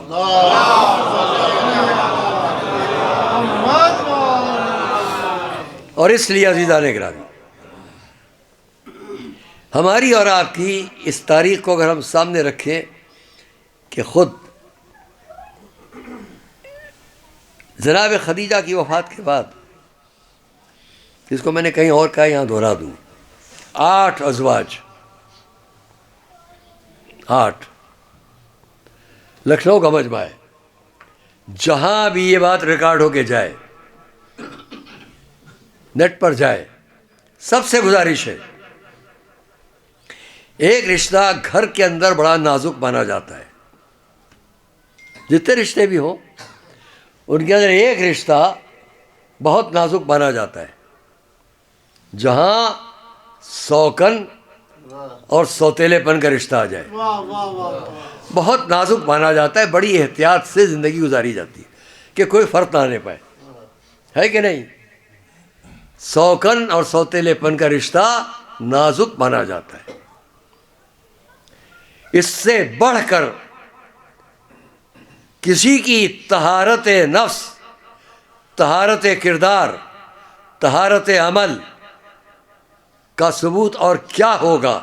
اور اس لیے عزیزان گرامی، ہماری اور آپ کی اس تاریخ کو اگر ہم سامنے رکھیں کہ خود جناب خدیجہ کی وفات کے بعد، جس کو میں نے کہیں اور کہا یہاں دہرا دوں، 8 ازواج، 8 لکھنؤ کا مجمع ہے. جہاں بھی یہ بات ریکارڈ ہو کے جائے، نیٹ پر جائے، سب سے گزارش ہے، ایک رشتہ گھر کے اندر بڑا نازک مانا جاتا ہے. جتنے رشتے بھی ہوں ان کے اندر ایک رشتہ بہت نازک مانا جاتا ہے، جہاں سوکن اور سوتیلے پن کا رشتہ آ جائے، بہت نازک مانا جاتا ہے. بڑی احتیاط سے زندگی گزاری جاتی ہے کہ کوئی فرق نہ آنے پائے، ہے کہ نہیں؟ سوکن اور سوتیلے پن کا رشتہ نازک مانا جاتا ہے. اس سے بڑھ کر کسی کی طہارت نفس، طہارت کردار، طہارت عمل کا ثبوت اور کیا ہوگا؟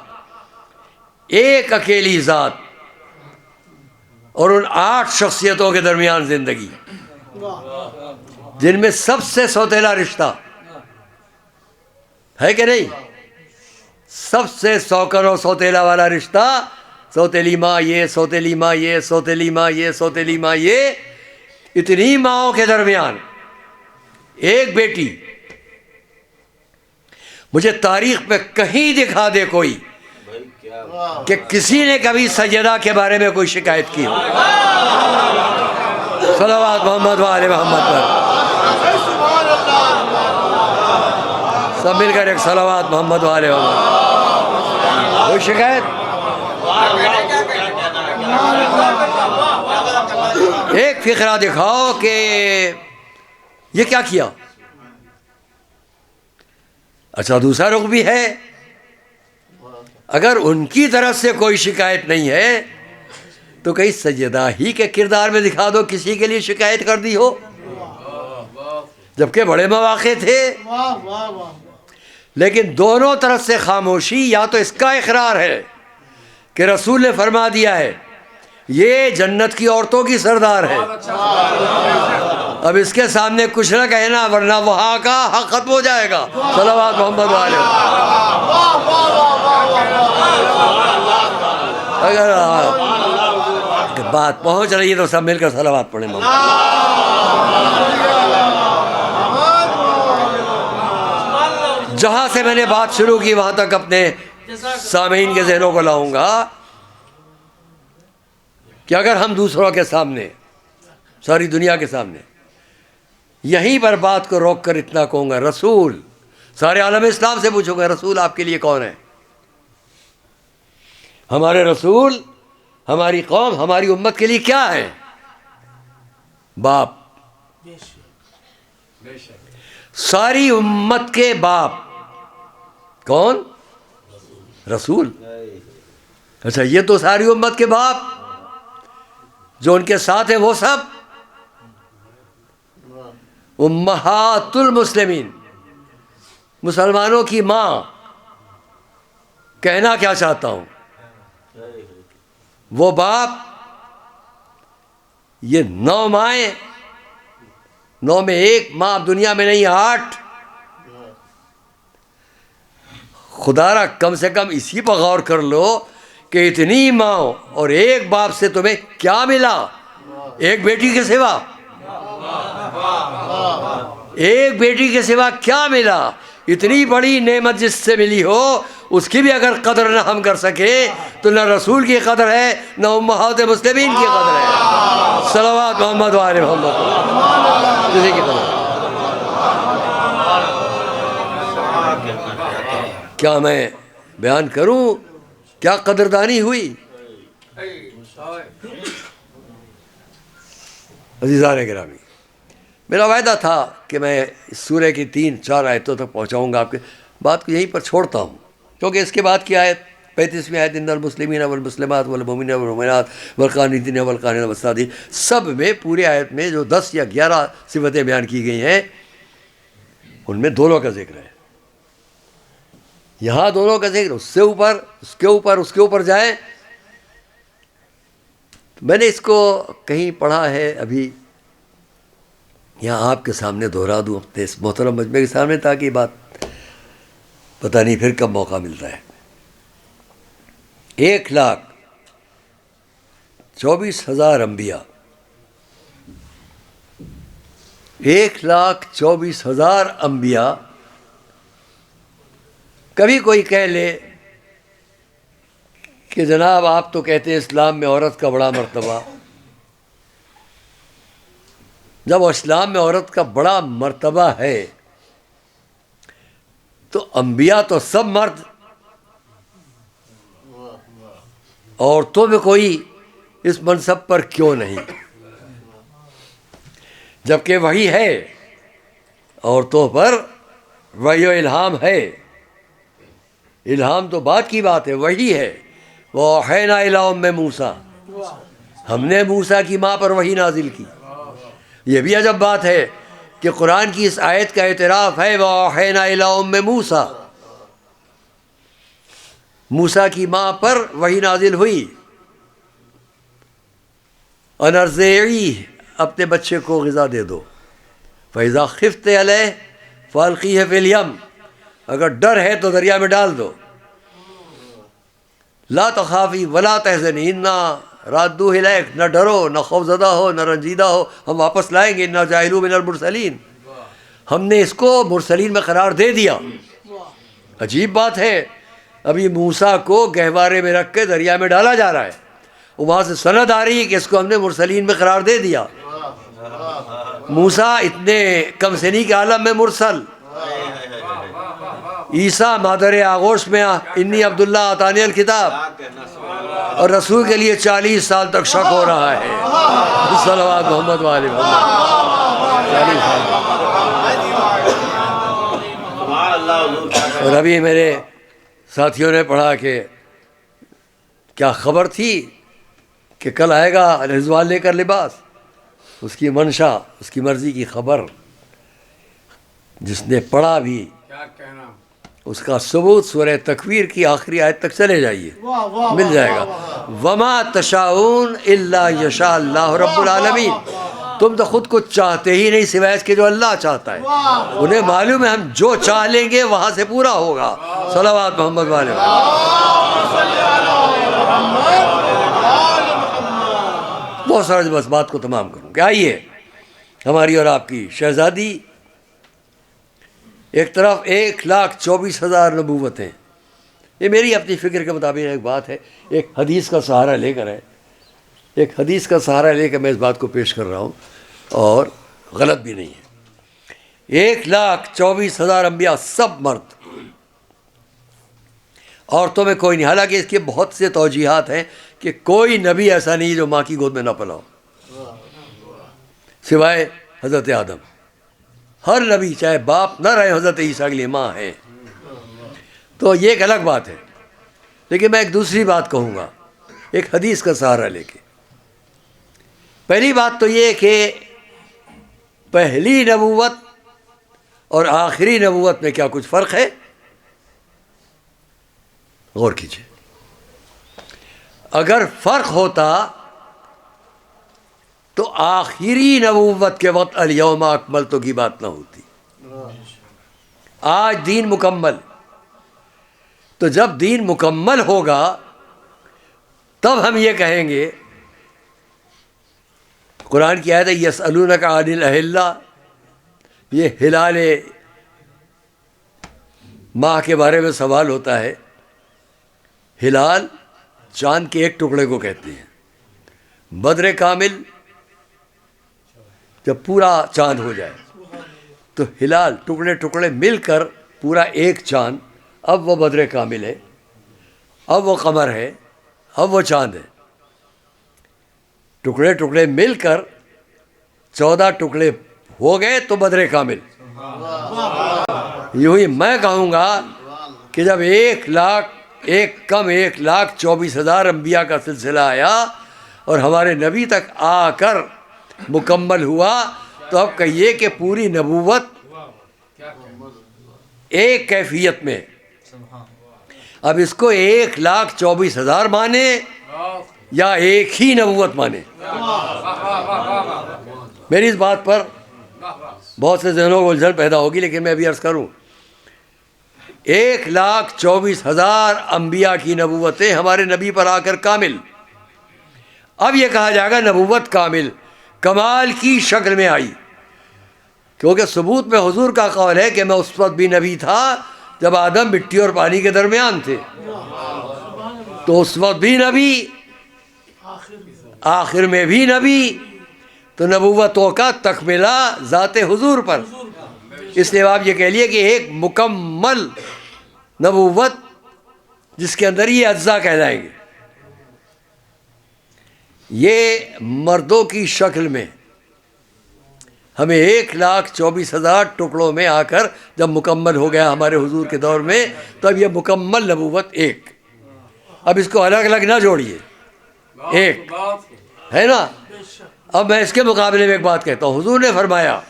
ایک اکیلی ذات اور ان 8 شخصیتوں کے درمیان زندگی، جن میں سب سے سوتیلا رشتہ ہے کہ نہیں؟ سب سے سوکن اور سوتیلا والا رشتہ، سوتیلی ماں یہ، سوتیلی ماں یہ، سوتیلی ماں یہ، سوتیلی ماں یہ، اتنی ماؤں کے درمیان ایک بیٹی. مجھے تاریخ میں کہیں دکھا دے کوئی کہ کسی نے کبھی سیدہ کے بارے میں کوئی شکایت کی ہو. صلوات محمد و آل محمد پر سب مل کر ایک صلوات محمد و آل محمد. کوئی شکایت؟ ایک فقرہ دکھاؤ کہ یہ کیا کیا. اچھا دوسرا رخ بھی ہے، اگر ان کی طرف سے کوئی شکایت نہیں ہے تو کہیں سیدہ ہی کے کردار میں دکھا دو کسی کے لیے شکایت کر دی ہو، جبکہ بڑے مواقع تھے. لیکن دونوں طرف سے خاموشی. یا تو اس کا اقرار ہے کہ رسول نے فرما دیا ہے یہ جنت کی عورتوں کی سردار ہے، اب اس کے سامنے کچھ نہ کہنا ورنہ وہاں کا حق ختم ہو جائے گا. صلوات محمد علیہ. اگر بات پہنچ رہی ہے تو سب مل کر صلوات پڑھیں. جہاں سے میں نے بات شروع کی وہاں تک اپنے سامعین کے ذہنوں کو لاؤں گا کہ اگر ہم دوسروں کے سامنے، ساری دنیا کے سامنے، یہیں پر بات کو روک کر اتنا کہوں گا، رسول، سارے عالم اسلام سے پوچھوں گا رسول آپ کے لیے کون ہے؟ ہمارے رسول ہماری قوم، ہماری امت کے لیے کیا ہے؟ باپ. ساری امت کے باپ کون؟ رسول. اچھا یہ تو ساری امت کے باپ، جو ان کے ساتھ ہیں وہ سب امہات المسلمین، مسلمانوں کی ماں. کہنا کیا چاہتا ہوں، وہ باپ، یہ 9 مائیں، 9 میں 1 ماں دنیا میں نہیں، 8. خدا را کم سے کم اسی پر غور کر لو کہ اتنی ماں اور ایک باپ سے تمہیں کیا ملا؟ ایک بیٹی کے سوا، ایک بیٹی کے سوا کیا ملا؟ اتنی بڑی نعمت جس سے ملی ہو اس کی بھی اگر قدر نہ ہم کر سکے تو نہ رسول کی قدر ہے نہ امہات مسلمین کی قدر ہے. صلوات محمد و آل محمد. کسی کی قدر کیا میں بیان کروں کیا قدردانی ہوئی؟ عزیزان گرامی، میرا وعدہ تھا کہ میں اس سورہ کی 3-4 آیتوں تک پہنچاؤں گا، آپ کے بات کو یہیں پر چھوڑتا ہوں، کیونکہ اس کے بعد کی آیت 35ویں آیت ان المسلمین والمسلمات والمؤمنین والمؤمنات والقانتین والقانتات والصادقین، سب میں پورے آیت میں جو 10 یا 11 صفتیں بیان کی گئی ہیں ان میں دونوں کا ذکر ہے. یہاں دونوں کا ذکر، اس سے اوپر اس کے اوپر جائیں. میں نے اس کو کہیں پڑھا ہے ابھی، یہاں آپ کے سامنے دہرا دوں اپنے اس محترم مجمع کے سامنے، تاکہ یہ بات پتہ نہیں پھر کب موقع ملتا ہے. 1,24,000 انبیاء، 1,24,000 انبیاء. کبھی کوئی کہہ لے کہ جناب آپ تو کہتے ہیں اسلام میں عورت کا بڑا مرتبہ. جب اسلام میں عورت کا بڑا مرتبہ ہے تو انبیاء تو سب مرد، عورتوں میں کوئی اس منصب پر کیوں نہیں؟ جبکہ وحی ہے، عورتوں پر وحی و الہام ہے. الہام تو بات کی بات ہے، وحی ہے. وَأَوْحَيْنَا إِلَىٰ أُمِّ مُوسَىٰ، ہم نے موسیٰ کی ماں پر وحی نازل کی. یہ بھی عجب بات ہے کہ قرآن کی اس آیت کا اعتراف ہے وَأَوْحَيْنَا إِلَىٰ أُمِّ مُوسَىٰ، موسیٰ کی ماں پر وحی نازل ہوئی. أَنْ أَرْضِعِيهِ، اپنے بچے کو غذا دے دو. فَإِذَا خِفْتِ عَلَيْهِ فَأَلْقِيهِ فِي الْيَمِّ، اگر ڈر ہے تو دریا میں ڈال دو. لا تخافی ولا تحزنی انا رادوہ الیک، نہ ڈرو، نہ خوف زدہ ہو، نہ رنجیدہ ہو، ہم واپس لائیں گے. انا جاعلوہ من المرسلین، ہم نے اس کو مرسلین میں قرار دے دیا. عجیب بات ہے، ابھی موسیٰ کو گہوارے میں رکھ کے دریا میں ڈالا جا رہا ہے، وہاں سے سند آ رہی ہے کہ اس کو ہم نے مرسلین میں قرار دے دیا. موسیٰ اتنے کم سنی کے عالم میں مرسل، عیسیٰ مادر آغوش میں انی عبداللہ آتانی الکتاب، اور رسول کے لیے 40 سال تک شک ہو رہا ہے. صلوات محمد وآل محمد. 40 سال. اور ابھی میرے ساتھیوں نے پڑھا کہ کیا خبر تھی کہ کل آئے گا رضوان لے کر لباس، اس کی منشا، اس کی مرضی کی خبر. جس نے پڑھا بھی اس کا ثبوت سورہ تکویر کی آخری آیت تک چلے جائیے، مل جائے گا. وما تشاؤون الا یشاء اللہ رب العالمین، تم تو خود کچھ چاہتے ہی نہیں سوائے اس کے جو اللہ چاہتا ہے. انہیں معلوم ہے ہم جو چاہ لیں گے وہاں سے پورا ہوگا. صلوات محمد والے. بہت سارے بس بات کو تمام کروں کہ آئیے ہماری اور آپ کی شہزادی ایک طرف 1,24,000 نبوتیں. یہ میری اپنی فکر کے مطابق ایک بات ہے، ایک حدیث کا سہارا لے کر ہے، ایک حدیث کا سہارا لے کر میں اس بات کو پیش کر رہا ہوں، اور غلط بھی نہیں ہے. 1,24,000 انبیاء سب مرد، عورتوں میں کوئی نہیں. حالانکہ اس کے بہت سے توجیحات ہیں کہ کوئی نبی ایسا نہیں جو ماں کی گود میں نہ پلا ہو سوائے حضرت آدم. ہر نبی چاہے باپ نہ رہے، حضرت عیسیٰ کے لیے ماں ہے. تو یہ ایک الگ بات ہے. لیکن میں ایک دوسری بات کہوں گا ایک حدیث کا سہارا لے کے. پہلی بات تو یہ کہ پہلی نبوت اور آخری نبوت میں کیا کچھ فرق ہے؟ غور کیجیے. اگر فرق ہوتا تو آخری نبوت کے وقت الیوم اکملت کی بات نہ ہوتی. آج دین مکمل. تو جب دین مکمل ہوگا تب ہم یہ کہیں گے. قرآن کی آیت ہے یسألونک عن الاہلہ، یہ ہلال ماہ کے بارے میں سوال ہوتا ہے. ہلال چاند کے ایک ٹکڑے کو کہتے ہیں. بدر کامل جب پورا چاند ہو جائے تو ہلال ٹکڑے ٹکڑے مل کر پورا ایک چاند، اب وہ بدر کامل ہے، اب وہ قمر ہے، اب وہ چاند ہے. ٹکڑے ٹکڑے مل کر 14 ٹکڑے ہو گئے تو بدر کامل. یوں ہی میں کہوں گا کہ جب 1,24,000 انبیاء کا سلسلہ آیا اور ہمارے نبی تک آ کر مکمل ہوا تو اب کہیے کہ پوری نبوت ایک کیفیت میں. اب اس کو 1,24,000 مانے یا ایک ہی نبوت مانے. میری اس بات پر بہت سے ذہنوں کو الجھن پیدا ہوگی، لیکن میں ابھی عرض کروں 1,24,000 انبیاء کی نبوتیں ہمارے نبی پر آ کر کامل. اب یہ کہا جائے گا نبوت کامل کمال کی شکل میں آئی، کیونکہ ثبوت میں حضور کا قول ہے کہ میں اس وقت بھی نبی تھا جب آدم مٹی اور پانی کے درمیان تھے، تو اس وقت بھی نبی، آخر میں بھی نبی. تو نبوتوں کا تکملہ ذات حضور پر. اس لیے آپ یہ کہہ لیے کہ ایک مکمل نبوت جس کے اندر یہ اجزاء کہلائیں گے. یہ مردوں کی شکل میں ہمیں 1,24,000 ٹکڑوں میں آ کر جب مکمل ہو گیا ہمارے حضور کے دور میں، تب یہ مکمل نبوت ایک. اب اس کو الگ الگ نہ جوڑیے، ایک ہے نا. اب میں اس کے مقابلے میں ایک بات کہتا ہوں. حضور نے فرمایا،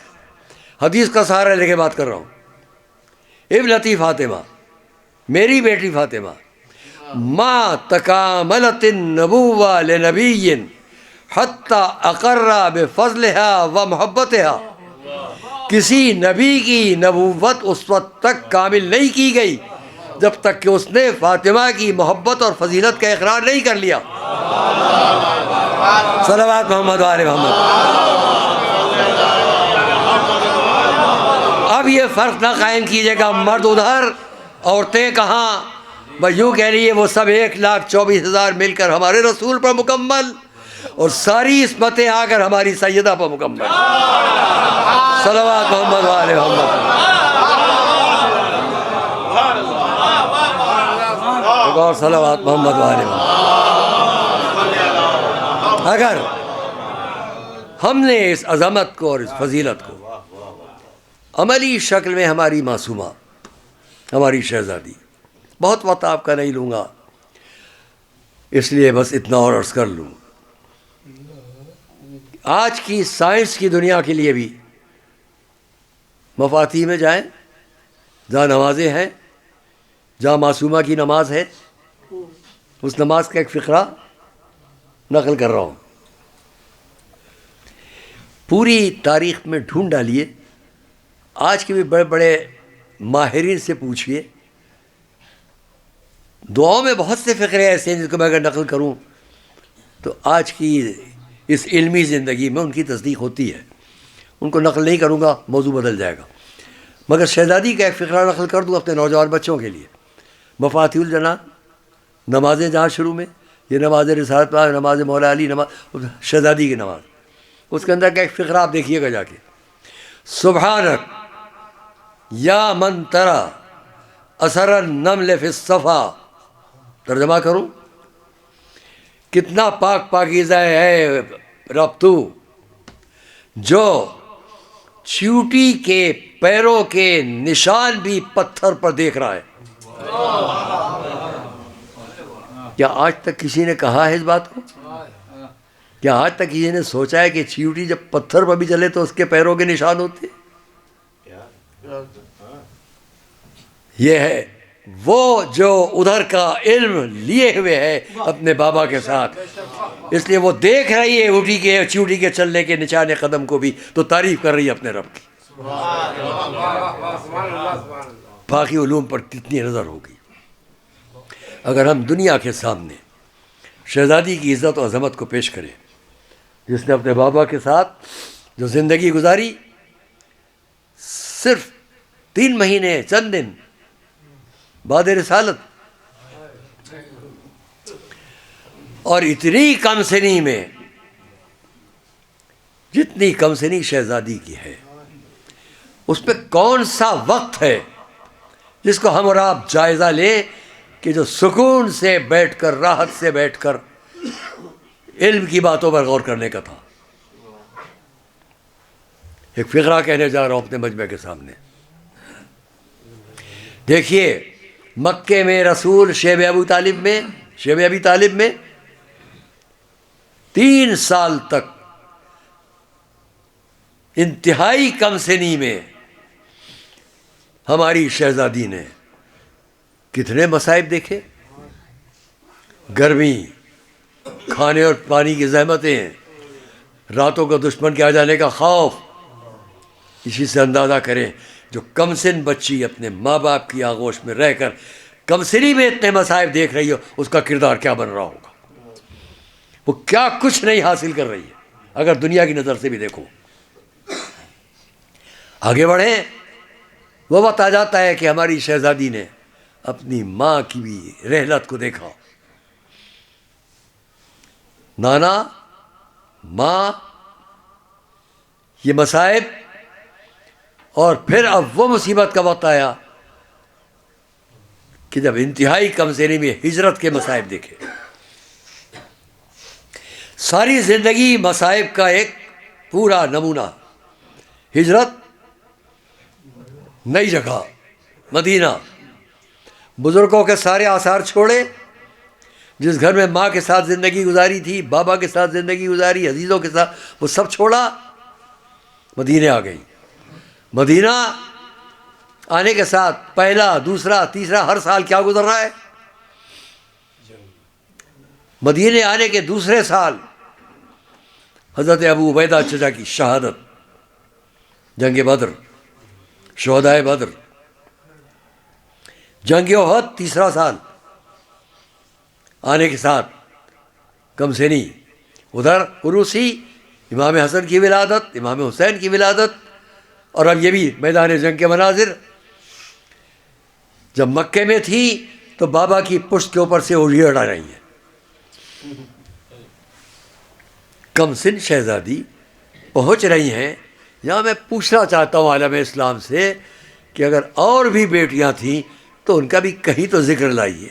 حدیث کا سہارا لے کے بات کر رہا ہوں، ابنتی فاطمہ، میری بیٹی فاطمہ، ما تکاملت النبوہ لنبی حتی اقر بفضلها و محبتها. کسی نبی کی نبوت اس وقت تک کامل نہیں کی گئی جب تک کہ اس نے فاطمہ کی محبت اور فضیلت کا اقرار نہیں کر لیا. صلوات محمد و آل محمد. اب یہ فرق نہ قائم کیجیے گا مرد ادھر عورتیں کہاں. بس یوں کہہ لیے وہ سب 1,24,000 مل کر ہمارے رسول پر مکمل، اور ساری عصمتیں آ کر ہماری سیدہ پر مکمل. صلوات محمد و آل محمد. اور صلوات محمد و آل محمد. اگر ہم نے اس عظمت کو اور اس فضیلت کو عملی شکل میں، ہماری معصومہ، ہماری شہزادی، بہت وقت آپ کا نہیں لوں گا، اس لیے بس اتنا اور عرض کر لوں. آج کی سائنس کی دنیا کے لیے بھی مفاتیح میں جائیں، جہاں نمازیں ہیں، جہاں معصومہ کی نماز ہے، اس نماز کا ایک فقرہ نقل کر رہا ہوں. پوری تاریخ میں ڈھونڈ ڈالیے، آج کے بھی بڑے بڑے ماہرین سے پوچھئے. دعاؤں میں بہت سے فقرے ایسے ہیں جس کو میں اگر نقل کروں تو آج کی اس علمی زندگی میں ان کی تصدیق ہوتی ہے. ان کو نقل نہیں کروں گا، موضوع بدل جائے گا. مگر شہزادی کا ایک فقرہ نقل کر دوں اپنے نوجوان بچوں کے لیے. مفاتیح الجنان، نمازیں جہاں شروع میں، یہ نماز رسالت، نماز مولا علی، نماز شہزادی کی نماز، اس کے اندر کا ایک فقرہ آپ دیکھیے گا جا کے. سبحانک یا من ترى اثر النمل فی الصفا. ترجمہ کروں، کتنا پاک پاکیزہ ہے رب تو، جو چیوٹی کے پیروں کے نشان بھی پتھر پر دیکھ رہا ہے. کیا آج تک کسی نے کہا ہے اس بات کو؟ کیا آج تک کسی نے سوچا ہے کہ چیوٹی جب پتھر پر بھی چلے تو اس کے پیروں کے نشان ہوتے؟ یہ ہے وہ جو ادھر کا علم لیے ہوئے ہے اپنے بابا کے ساتھ، اس لیے وہ دیکھ رہی ہے چیوٹی کے چلنے کے نشان قدم کو بھی، تو تعریف کر رہی ہے اپنے رب کی. باقی علوم پر کتنی نظر ہوگی. اگر ہم دنیا کے سامنے شہزادی کی عزت و عظمت کو پیش کریں، جس نے اپنے بابا کے ساتھ جو زندگی گزاری، صرف 3 مہینے چند دن بعد رسالت، اور اتنی کم سنی میں، جتنی کم سنی شہزادی کی ہے، اس پہ کون سا وقت ہے جس کو ہم اور آپ جائزہ لیں کہ جو سکون سے بیٹھ کر، راحت سے بیٹھ کر علم کی باتوں پر غور کرنے کا تھا. ایک فقرہ کہنے جا رہا ہوں اپنے مجمع کے سامنے. دیکھیے مکے میں رسول شیب ابی طالب میں 3 سال تک انتہائی کم سنی میں ہماری شہزادی نے کتنے مصائب دیکھے. گرمی، کھانے اور پانی کی زحمتیں، راتوں کو دشمن کے آ جانے کا خوف. اسی سے اندازہ کریں جو کم سن بچی اپنے ماں باپ کی آغوش میں رہ کر کم سنی میں اتنے مصائب دیکھ رہی ہو، اس کا کردار کیا بن رہا ہوگا. وہ کیا کچھ نہیں حاصل کر رہی ہے اگر دنیا کی نظر سے بھی دیکھو. آگے بڑھیں. وہ وقت آ جاتا ہے کہ ہماری شہزادی نے اپنی ماں کی بھی رحلت کو دیکھا. نانا، ماں، یہ مصائب، اور پھر اب وہ مصیبت کا وقت آیا کہ جب انتہائی کم سنی میں ہجرت کے مصائب دیکھے. ساری زندگی مصائب کا ایک پورا نمونہ. ہجرت، نئی جگہ مدینہ، بزرگوں کے سارے آثار چھوڑے. جس گھر میں ماں کے ساتھ زندگی گزاری تھی، بابا کے ساتھ زندگی گزاری، عزیزوں کے ساتھ، وہ سب چھوڑا، مدینے آ گئی. مدینہ آنے کے ساتھ پہلا، دوسرا، تیسرا ہر سال کیا گزر رہا ہے. مدینے آنے کے دوسرے سال حضرت ابو عبیدہ چچا کی شہادت، جنگ بدر، شہدائے بدر. جنگ احد تیسرا سال آنے کے ساتھ کم سنی. ادھر عروسی، امام حسن کی ولادت، امام حسین کی ولادت، اور اب یہ بھی میدان جنگ کے مناظر. جب مکے میں تھی تو بابا کی پشت کے اوپر سے اڑی اڑا رہی ہیں. کم سن شہزادی پہنچ رہی ہیں. یہاں میں پوچھنا چاہتا ہوں عالم اسلام سے کہ اگر اور بھی بیٹیاں تھیں تو ان کا بھی کہیں تو ذکر لائیے.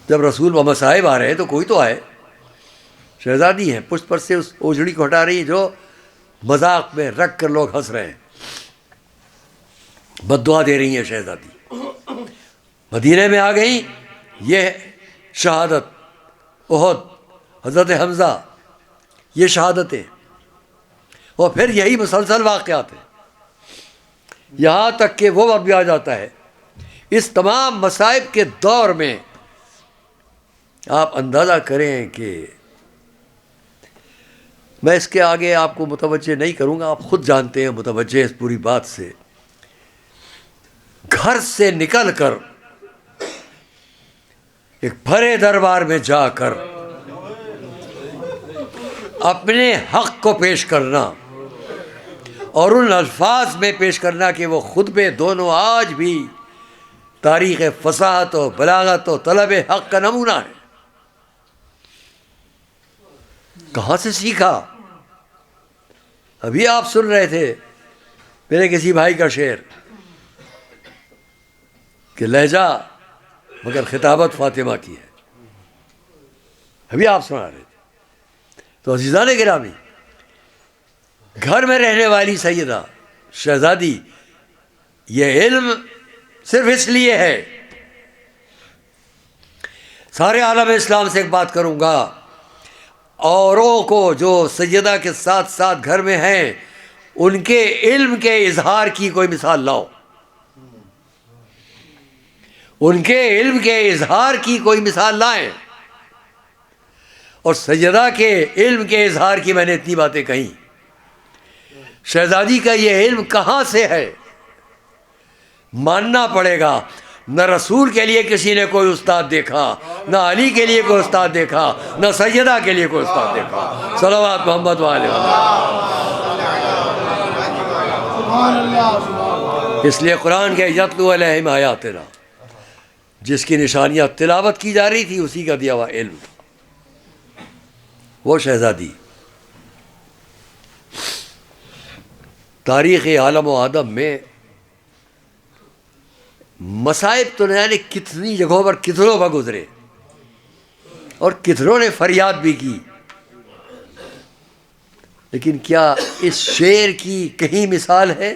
جب رسول و مصائب آ رہے ہیں تو کوئی تو آئے. شہزادی ہیں، پشت پر سے اس اوجڑی کو ہٹا رہی ہیں جو مذاق میں رکھ کر لوگ ہنس رہے ہیں. بد دعا دے رہی ہیں شہزادی. مدینے میں آ گئی. یہ شہادت، احد، حضرت حمزہ، یہ شہادتیں، اور پھر یہی مسلسل واقعات ہیں. یہاں تک کہ وہ وقت بھی آ جاتا ہے اس تمام مصائب کے دور میں. آپ اندازہ کریں کہ میں اس کے آگے آپ کو متوجہ نہیں کروں گا، آپ خود جانتے ہیں متوجہ اس پوری بات سے. گھر سے نکل کر ایک بھرے دربار میں جا کر اپنے حق کو پیش کرنا اور ان الفاظ میں پیش کرنا کہ وہ خطبے دونوں آج بھی تاریخ فصاحت و بلاغت و طلب حق کا نمونہ ہے. کہاں سے سیکھا؟ ابھی آپ سن رہے تھے میرے کسی بھائی کا شعر کہ لہجہ مگر خطابت فاطمہ کی ہے. ابھی آپ سنا رہے تھے. تو عزیزان گرامی، گھر میں رہنے والی سیدہ شہزادی، یہ علم صرف اس لیے ہے. سارے عالم اسلام سے ایک بات کروں گا، اوروں کو جو سیدہ کے ساتھ ساتھ گھر میں ہیں ان کے علم کے اظہار کی کوئی مثال لاؤ. ان کے علم کے اظہار کی کوئی مثال لائیں. اور سیدہ کے علم کے اظہار کی میں نے اتنی باتیں کہیں. شہزادی کا یہ علم کہاں سے ہے؟ ماننا پڑے گا. نہ رسول کے لیے کسی نے کوئی استاد دیکھا، نہ علی کے لیے کوئی استاد دیکھا، نہ سیدہ کے لیے کوئی استاد دیکھا. صلوات محمد وعلیہ. اس لیے قرآن کے یتلو علیہم آیاتنا، جس کی نشانیاں تلاوت کی جا رہی تھی اسی کا دیا ہوا علم تھا. وہ شہزادی تاریخ عالم و آدم میں مصائب تو نہ جانے کتنی جگہوں پر کتنوں پر گزرے اور کتنوں نے فریاد بھی کی. لیکن کیا اس شعر کی کہیں مثال ہے؟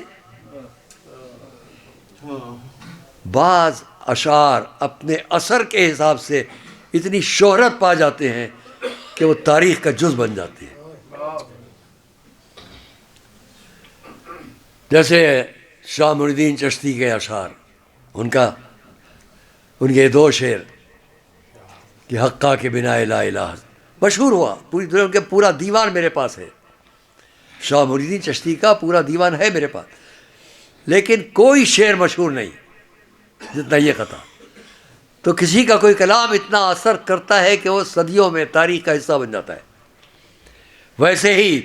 بعض اشعار اپنے اثر کے حساب سے اتنی شہرت پا جاتے ہیں کہ وہ تاریخ کا جز بن جاتے ہیں. جیسے شاہ معین الدین چشتی کے اشعار، ان کے 2 شعر کہ حقا کے بنا لا الہ مشہور ہوا پوری دنیا، ان کے پورا دیوان میرے پاس ہے. شاہ معین الدین چشتی کا پورا دیوان ہے میرے پاس، لیکن کوئی شعر مشہور نہیں جتنا یہ قطعہ. تو کسی کا کوئی کلام اتنا اثر کرتا ہے کہ وہ صدیوں میں تاریخ کا حصہ بن جاتا ہے. ویسے ہی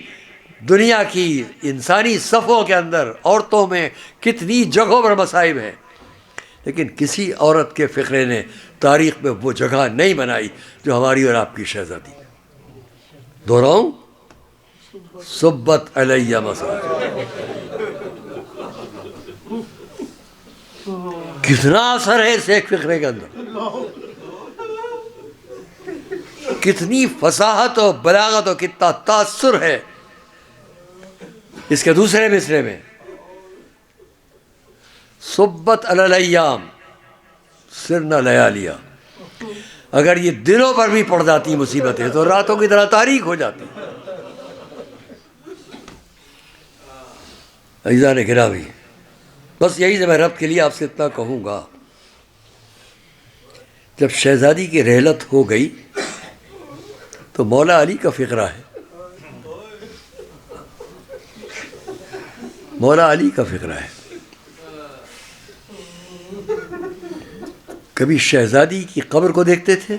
دنیا کی انسانی صفوں کے اندر عورتوں میں کتنی جگہوں پر مصائب ہیں، لیکن کسی عورت کے فقرے نے تاریخ میں وہ جگہ نہیں بنائی جو ہماری اور آپ کی شہزادی. دہراؤں، صبت علیہ مساجد. کتنا اثر ہے اس ایک فقرے کے اندر، کتنی فصاحت و بلاغت و کتنا تاثر ہے. اس کے دوسرے مصرے میں صبت علی الایام سرنا لیالیا، اگر یہ دنوں پر بھی پڑ جاتی مصیبتیں تو راتوں کی طرح تاریک ہو جاتی. عزیزان گرامی، بس یہی سے میں رب کے لیے آپ سے اتنا کہوں گا، جب شہزادی کی رحلت ہو گئی تو مولا علی کا فقرہ ہے، مولا علی کا فقرہ ہے. کبھی شہزادی کی قبر کو دیکھتے تھے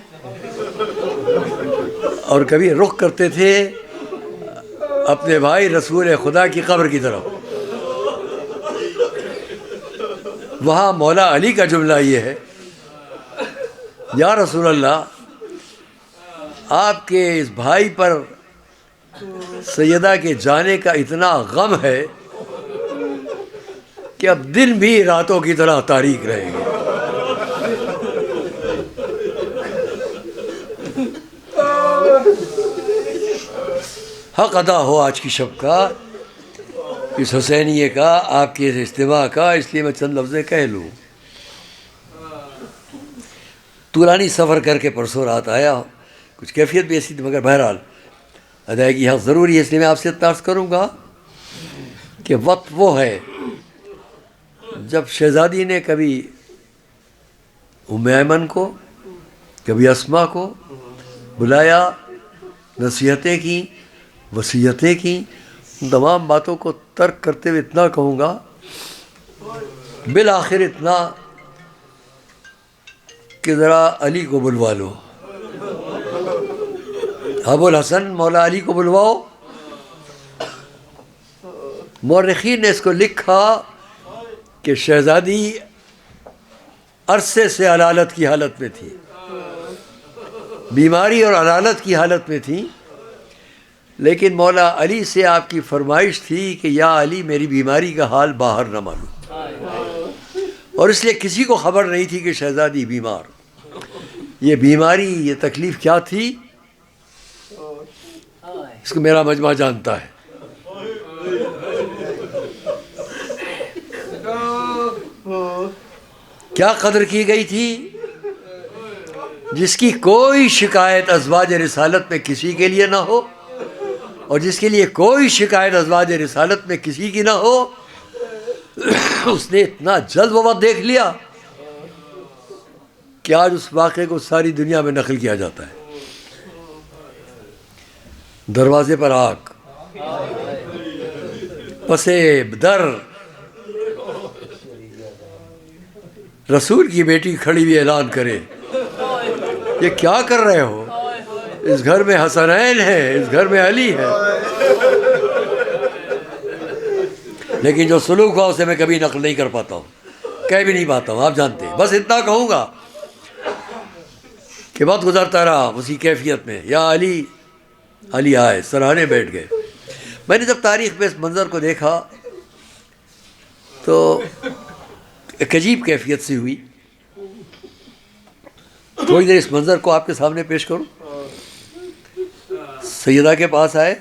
اور کبھی رخ کرتے تھے اپنے بھائی رسول خدا کی قبر کی طرف. وہاں مولا علی کا جملہ یہ ہے، یا رسول اللہ، آپ کے اس بھائی پر سیدہ کے جانے کا اتنا غم ہے کہ اب دن بھی راتوں کی طرح تاریک رہیں گے. حق ادا ہو آج کی شب کا، اس حسینیے کا، آپ کے اس اجتماع کا، اس لیے میں چند لفظیں کہہ لوں. طولانی سفر کر کے پرسوں رات آیا، کچھ کیفیت بھی ایسی تھی، مگر بہرحال ادائیگی حق ضروری ہے، اس لیے میں آپ سے عرض کروں گا کہ وقت وہ ہے جب شہزادی نے کبھی ام ایمن کو، کبھی اسما کو بلایا، نصیحتیں کی، وصیتیں کی. ان تمام باتوں کو ترک کرتے ہوئے اتنا کہوں گا، بالآخر اتنا کہ ذرا علی کو بلوا لو، ابو الحسن مولا علی کو بلواؤ. مورخین نے اس کو لکھا کہ شہزادی عرصے سے علالت کی حالت میں تھی، بیماری اور علالت کی حالت میں تھی، لیکن مولا علی سے آپ کی فرمائش تھی کہ یا علی میری بیماری کا حال باہر نہ معلوم، اور اس لیے کسی کو خبر نہیں تھی کہ شہزادی بیمار. یہ بیماری، یہ تکلیف کیا تھی، اس کو میرا مجمع جانتا ہے. کیا قدر کی گئی تھی، جس کی کوئی شکایت ازواج رسالت میں کسی کے لیے نہ ہو، اور جس کے لیے کوئی شکایت ازواج رسالت میں کسی کی نہ ہو. اس نے اتنا جلد وہ وقت دیکھ لیا کہ آج اس واقعے کو ساری دنیا میں نقل کیا جاتا ہے. دروازے پر آگ، پسے در رسول کی بیٹی کھڑی ہوئی اعلان کرے، یہ کیا کر رہے ہو، اس گھر میں حسنین ہے، اس گھر میں علی ہے. لیکن جو سلوک ہوا اسے میں کبھی نقل نہیں کر پاتا ہوں، کہہ بھی نہیں پاتا ہوں، آپ جانتے ہیں. بس اتنا کہوں گا کہ وقت گزرتا رہا اسی کیفیت میں، یا علی، علی آئے، سراہنے بیٹھ گئے. میں نے جب تاریخ میں اس منظر کو دیکھا تو ایک عجیب کیفیت سی ہوئی. تھوڑی دیر اس منظر کو آپ کے سامنے پیش کروں. سیدہ کے پاس آئے،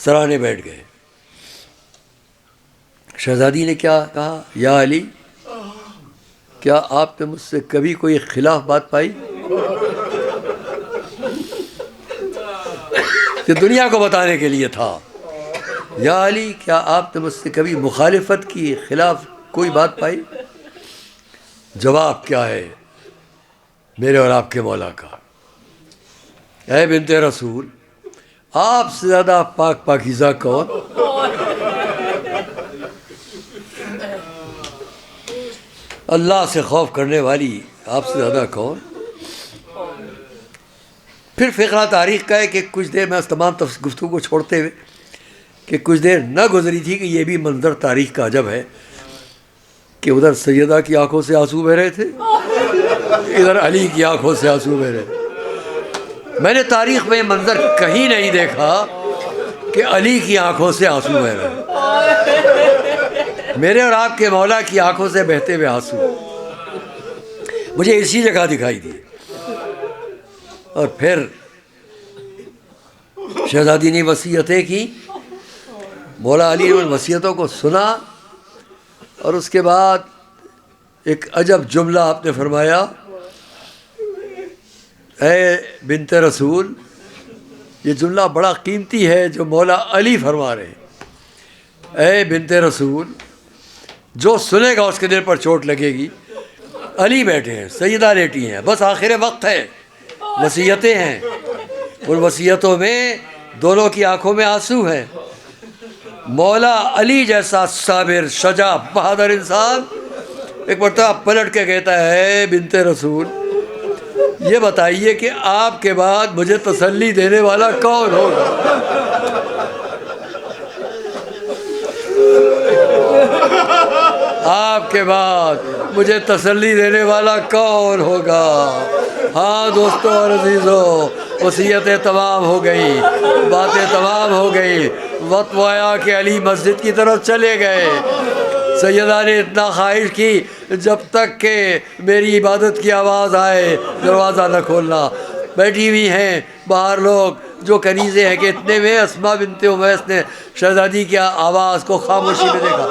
سراہنے بیٹھ گئے. شہزادی نے کیا کہا؟ یا علی، کیا آپ نے مجھ سے کبھی کوئی خلاف بات پائی؟ یہ دنیا کو بتانے کے لیے تھا. یا علی، کیا آپ نے مجھ سے کبھی مخالفت کی، خلاف کوئی بات پائی؟ جواب کیا ہے میرے اور آپ کے مولا کا؟ اے بنت رسول، آپ سے زیادہ پاک پاکیزہ کون؟ اللہ سے خوف کرنے والی آپ سے زیادہ کون؟ پھر فقرہ تاریخ کا ہے کہ کچھ دیر میں اس تمام گفتگو کو چھوڑتے ہوئے کہ کچھ دیر نہ گزری تھی کہ یہ بھی منظر تاریخ کا عجب ہے کہ ادھر سیدہ کی آنکھوں سے آنسو بہ رہے تھے، ادھر علی کی آنکھوں سے آنسو بہ رہے. میں نے تاریخ میں یہ منظر کہیں نہیں دیکھا کہ علی کی آنکھوں سے آنسو بہ رہے. میرے اور آپ کے مولا کی آنکھوں سے بہتے ہوئے آنسو مجھے اسی جگہ دکھائی دی. اور پھر شہزادی نے وصیتیں کی، مولا علی نے ان وصیتوں کو سنا، اور اس کے بعد ایک عجب جملہ آپ نے فرمایا، اے بنت رسول. یہ جملہ بڑا قیمتی ہے جو مولا علی فرما رہے ہیں. اے بنت رسول، جو سنے گا اس کے دل پر چوٹ لگے گی. علی بیٹھے ہیں، سیدہ لیٹی ہیں، بس آخر وقت ہے، وصیتیں ہیں. ان وصیتوں میں دونوں کی آنکھوں میں آنسو ہیں. مولا علی جیسا صابر، شجاع، بہادر انسان ایک مرتبہ پلٹ کے کہتا ہے، بنت رسول، یہ بتائیے کہ آپ کے بعد مجھے تسلی دینے والا کون ہوگا؟ آپ کے بعد مجھے تسلی دینے والا کون ہوگا؟ ہاں دوستو اور عزیزو، وصیتیں تمام ہو گئی، باتیں تمام ہو گئی. وقت وہ آیا کہ علی مسجد کی طرف چلے گئے. سیدہ نے اتنا خواہش کی، جب تک کہ میری عبادت کی آواز آئے دروازہ نہ کھولنا. بیٹھی ہوئی ہیں باہر لوگ جو کنیزیں ہیں کہ اتنے میں اسماء بنت امیس نے شہزادی کی آواز کو خاموشی میں دیکھا.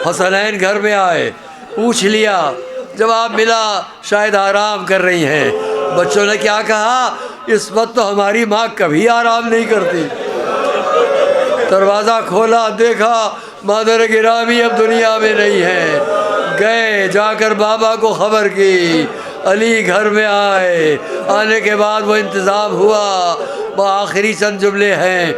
حسنین گھر میں آئے، پوچھ لیا، جواب ملا شاید آرام کر رہی ہیں. بچوں نے کیا کہا؟ اس وقت تو ہماری ماں کبھی آرام نہیں کرتی. دروازہ کھولا، دیکھا مادر گرامی اب دنیا میں نہیں ہے. گئے، جا کر بابا کو خبر کی. علی گھر میں آئے. آنے کے بعد وہ انتظام ہوا. وہ آخری چند جملے ہیں.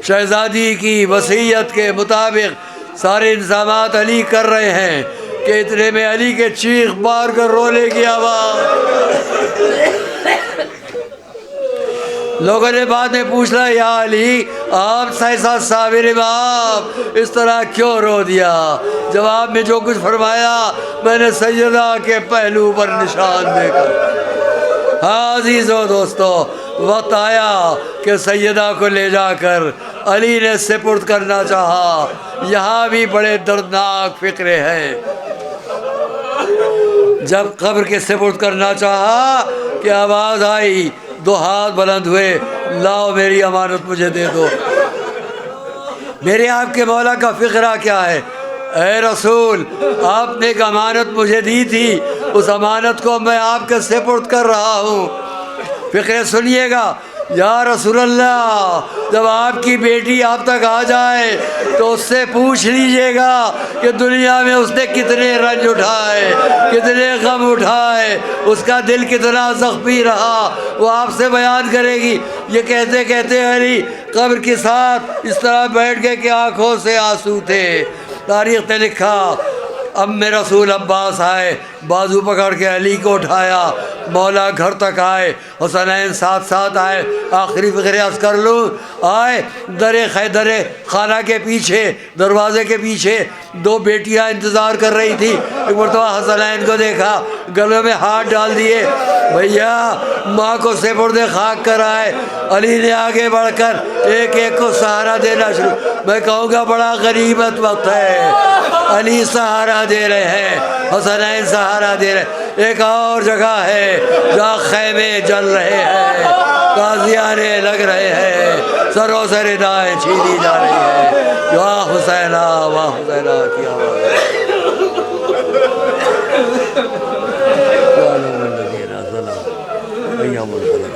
شہزادی کی وصیت کے مطابق سارے انتظامات علی کر رہے ہیں کہ اتنے میں علی کے چیخ مار کر رونے کی آواز. لوگوں نے بعد میں پوچھا، یا علی، آپ ایسا صابر امام اس طرح کیوں رو دیا؟ جواب میں جو کچھ فرمایا، میں نے سیدہ کے پہلو پر نشان دیکھا. ہاں عزیزو دوستو، وقت آیا کہ سیدہ کو لے جا کر علی نے سپرد کرنا چاہا. یہاں بھی بڑے دردناک فقرے ہیں. جب قبر کے سپرد کرنا چاہا کہ آواز آئی، دو ہاتھ بلند ہوئے، لاؤ میری امانت مجھے دے دو. میرے آپ کے مولا کا فقرہ کیا ہے؟ اے رسول، آپ نے ایک امانت مجھے دی تھی، اس امانت کو میں آپ کے سپرد کر رہا ہوں. فقرے سنیے گا. یا رسول اللہ، جب آپ کی بیٹی آپ تک آ جائے تو اس سے پوچھ لیجئے گا کہ دنیا میں اس نے کتنے رنج اٹھائے، کتنے غم اٹھائے، اس کا دل کتنا زخمی رہا، وہ آپ سے بیان کرے گی. یہ کہتے کہتے علی قبر کے ساتھ اس طرح بیٹھ گئے کہ آنکھوں سے آنسو تھے. تاریخ نے لکھا، ام رسول عباس آئے، بازو پکڑ کے علی کو اٹھایا. مولا گھر تک آئے، حسنین ساتھ ساتھ آئے. آخری فقرے عرض کر لوں، آئے در خانہ کے پیچھے، دروازے کے پیچھے دو بیٹیاں انتظار کر رہی تھی. ایک مرتبہ حسنین کو دیکھا، گلوں میں ہاتھ ڈال دیے، بھیا ماں کو سپرد خاک کر آئے. علی نے آگے بڑھ کر ایک ایک کو سہارا دینا شروع. میں کہوں گا بڑا غنیمت وقت ہے. علی سہارا دے رہے ہیں، حسنین سہارا دے رہے ہیں. ایک اور جگہ ہے جہاں خیمے جل رہے ہیں. قاضیانے لگ رہے ہیں، سروں سے ردائیں چھینی جا رہی ہے، واہ حسینہ واہ حسینہ کی آواز ہے۔ سلام الذین ظلموا ایام الخلق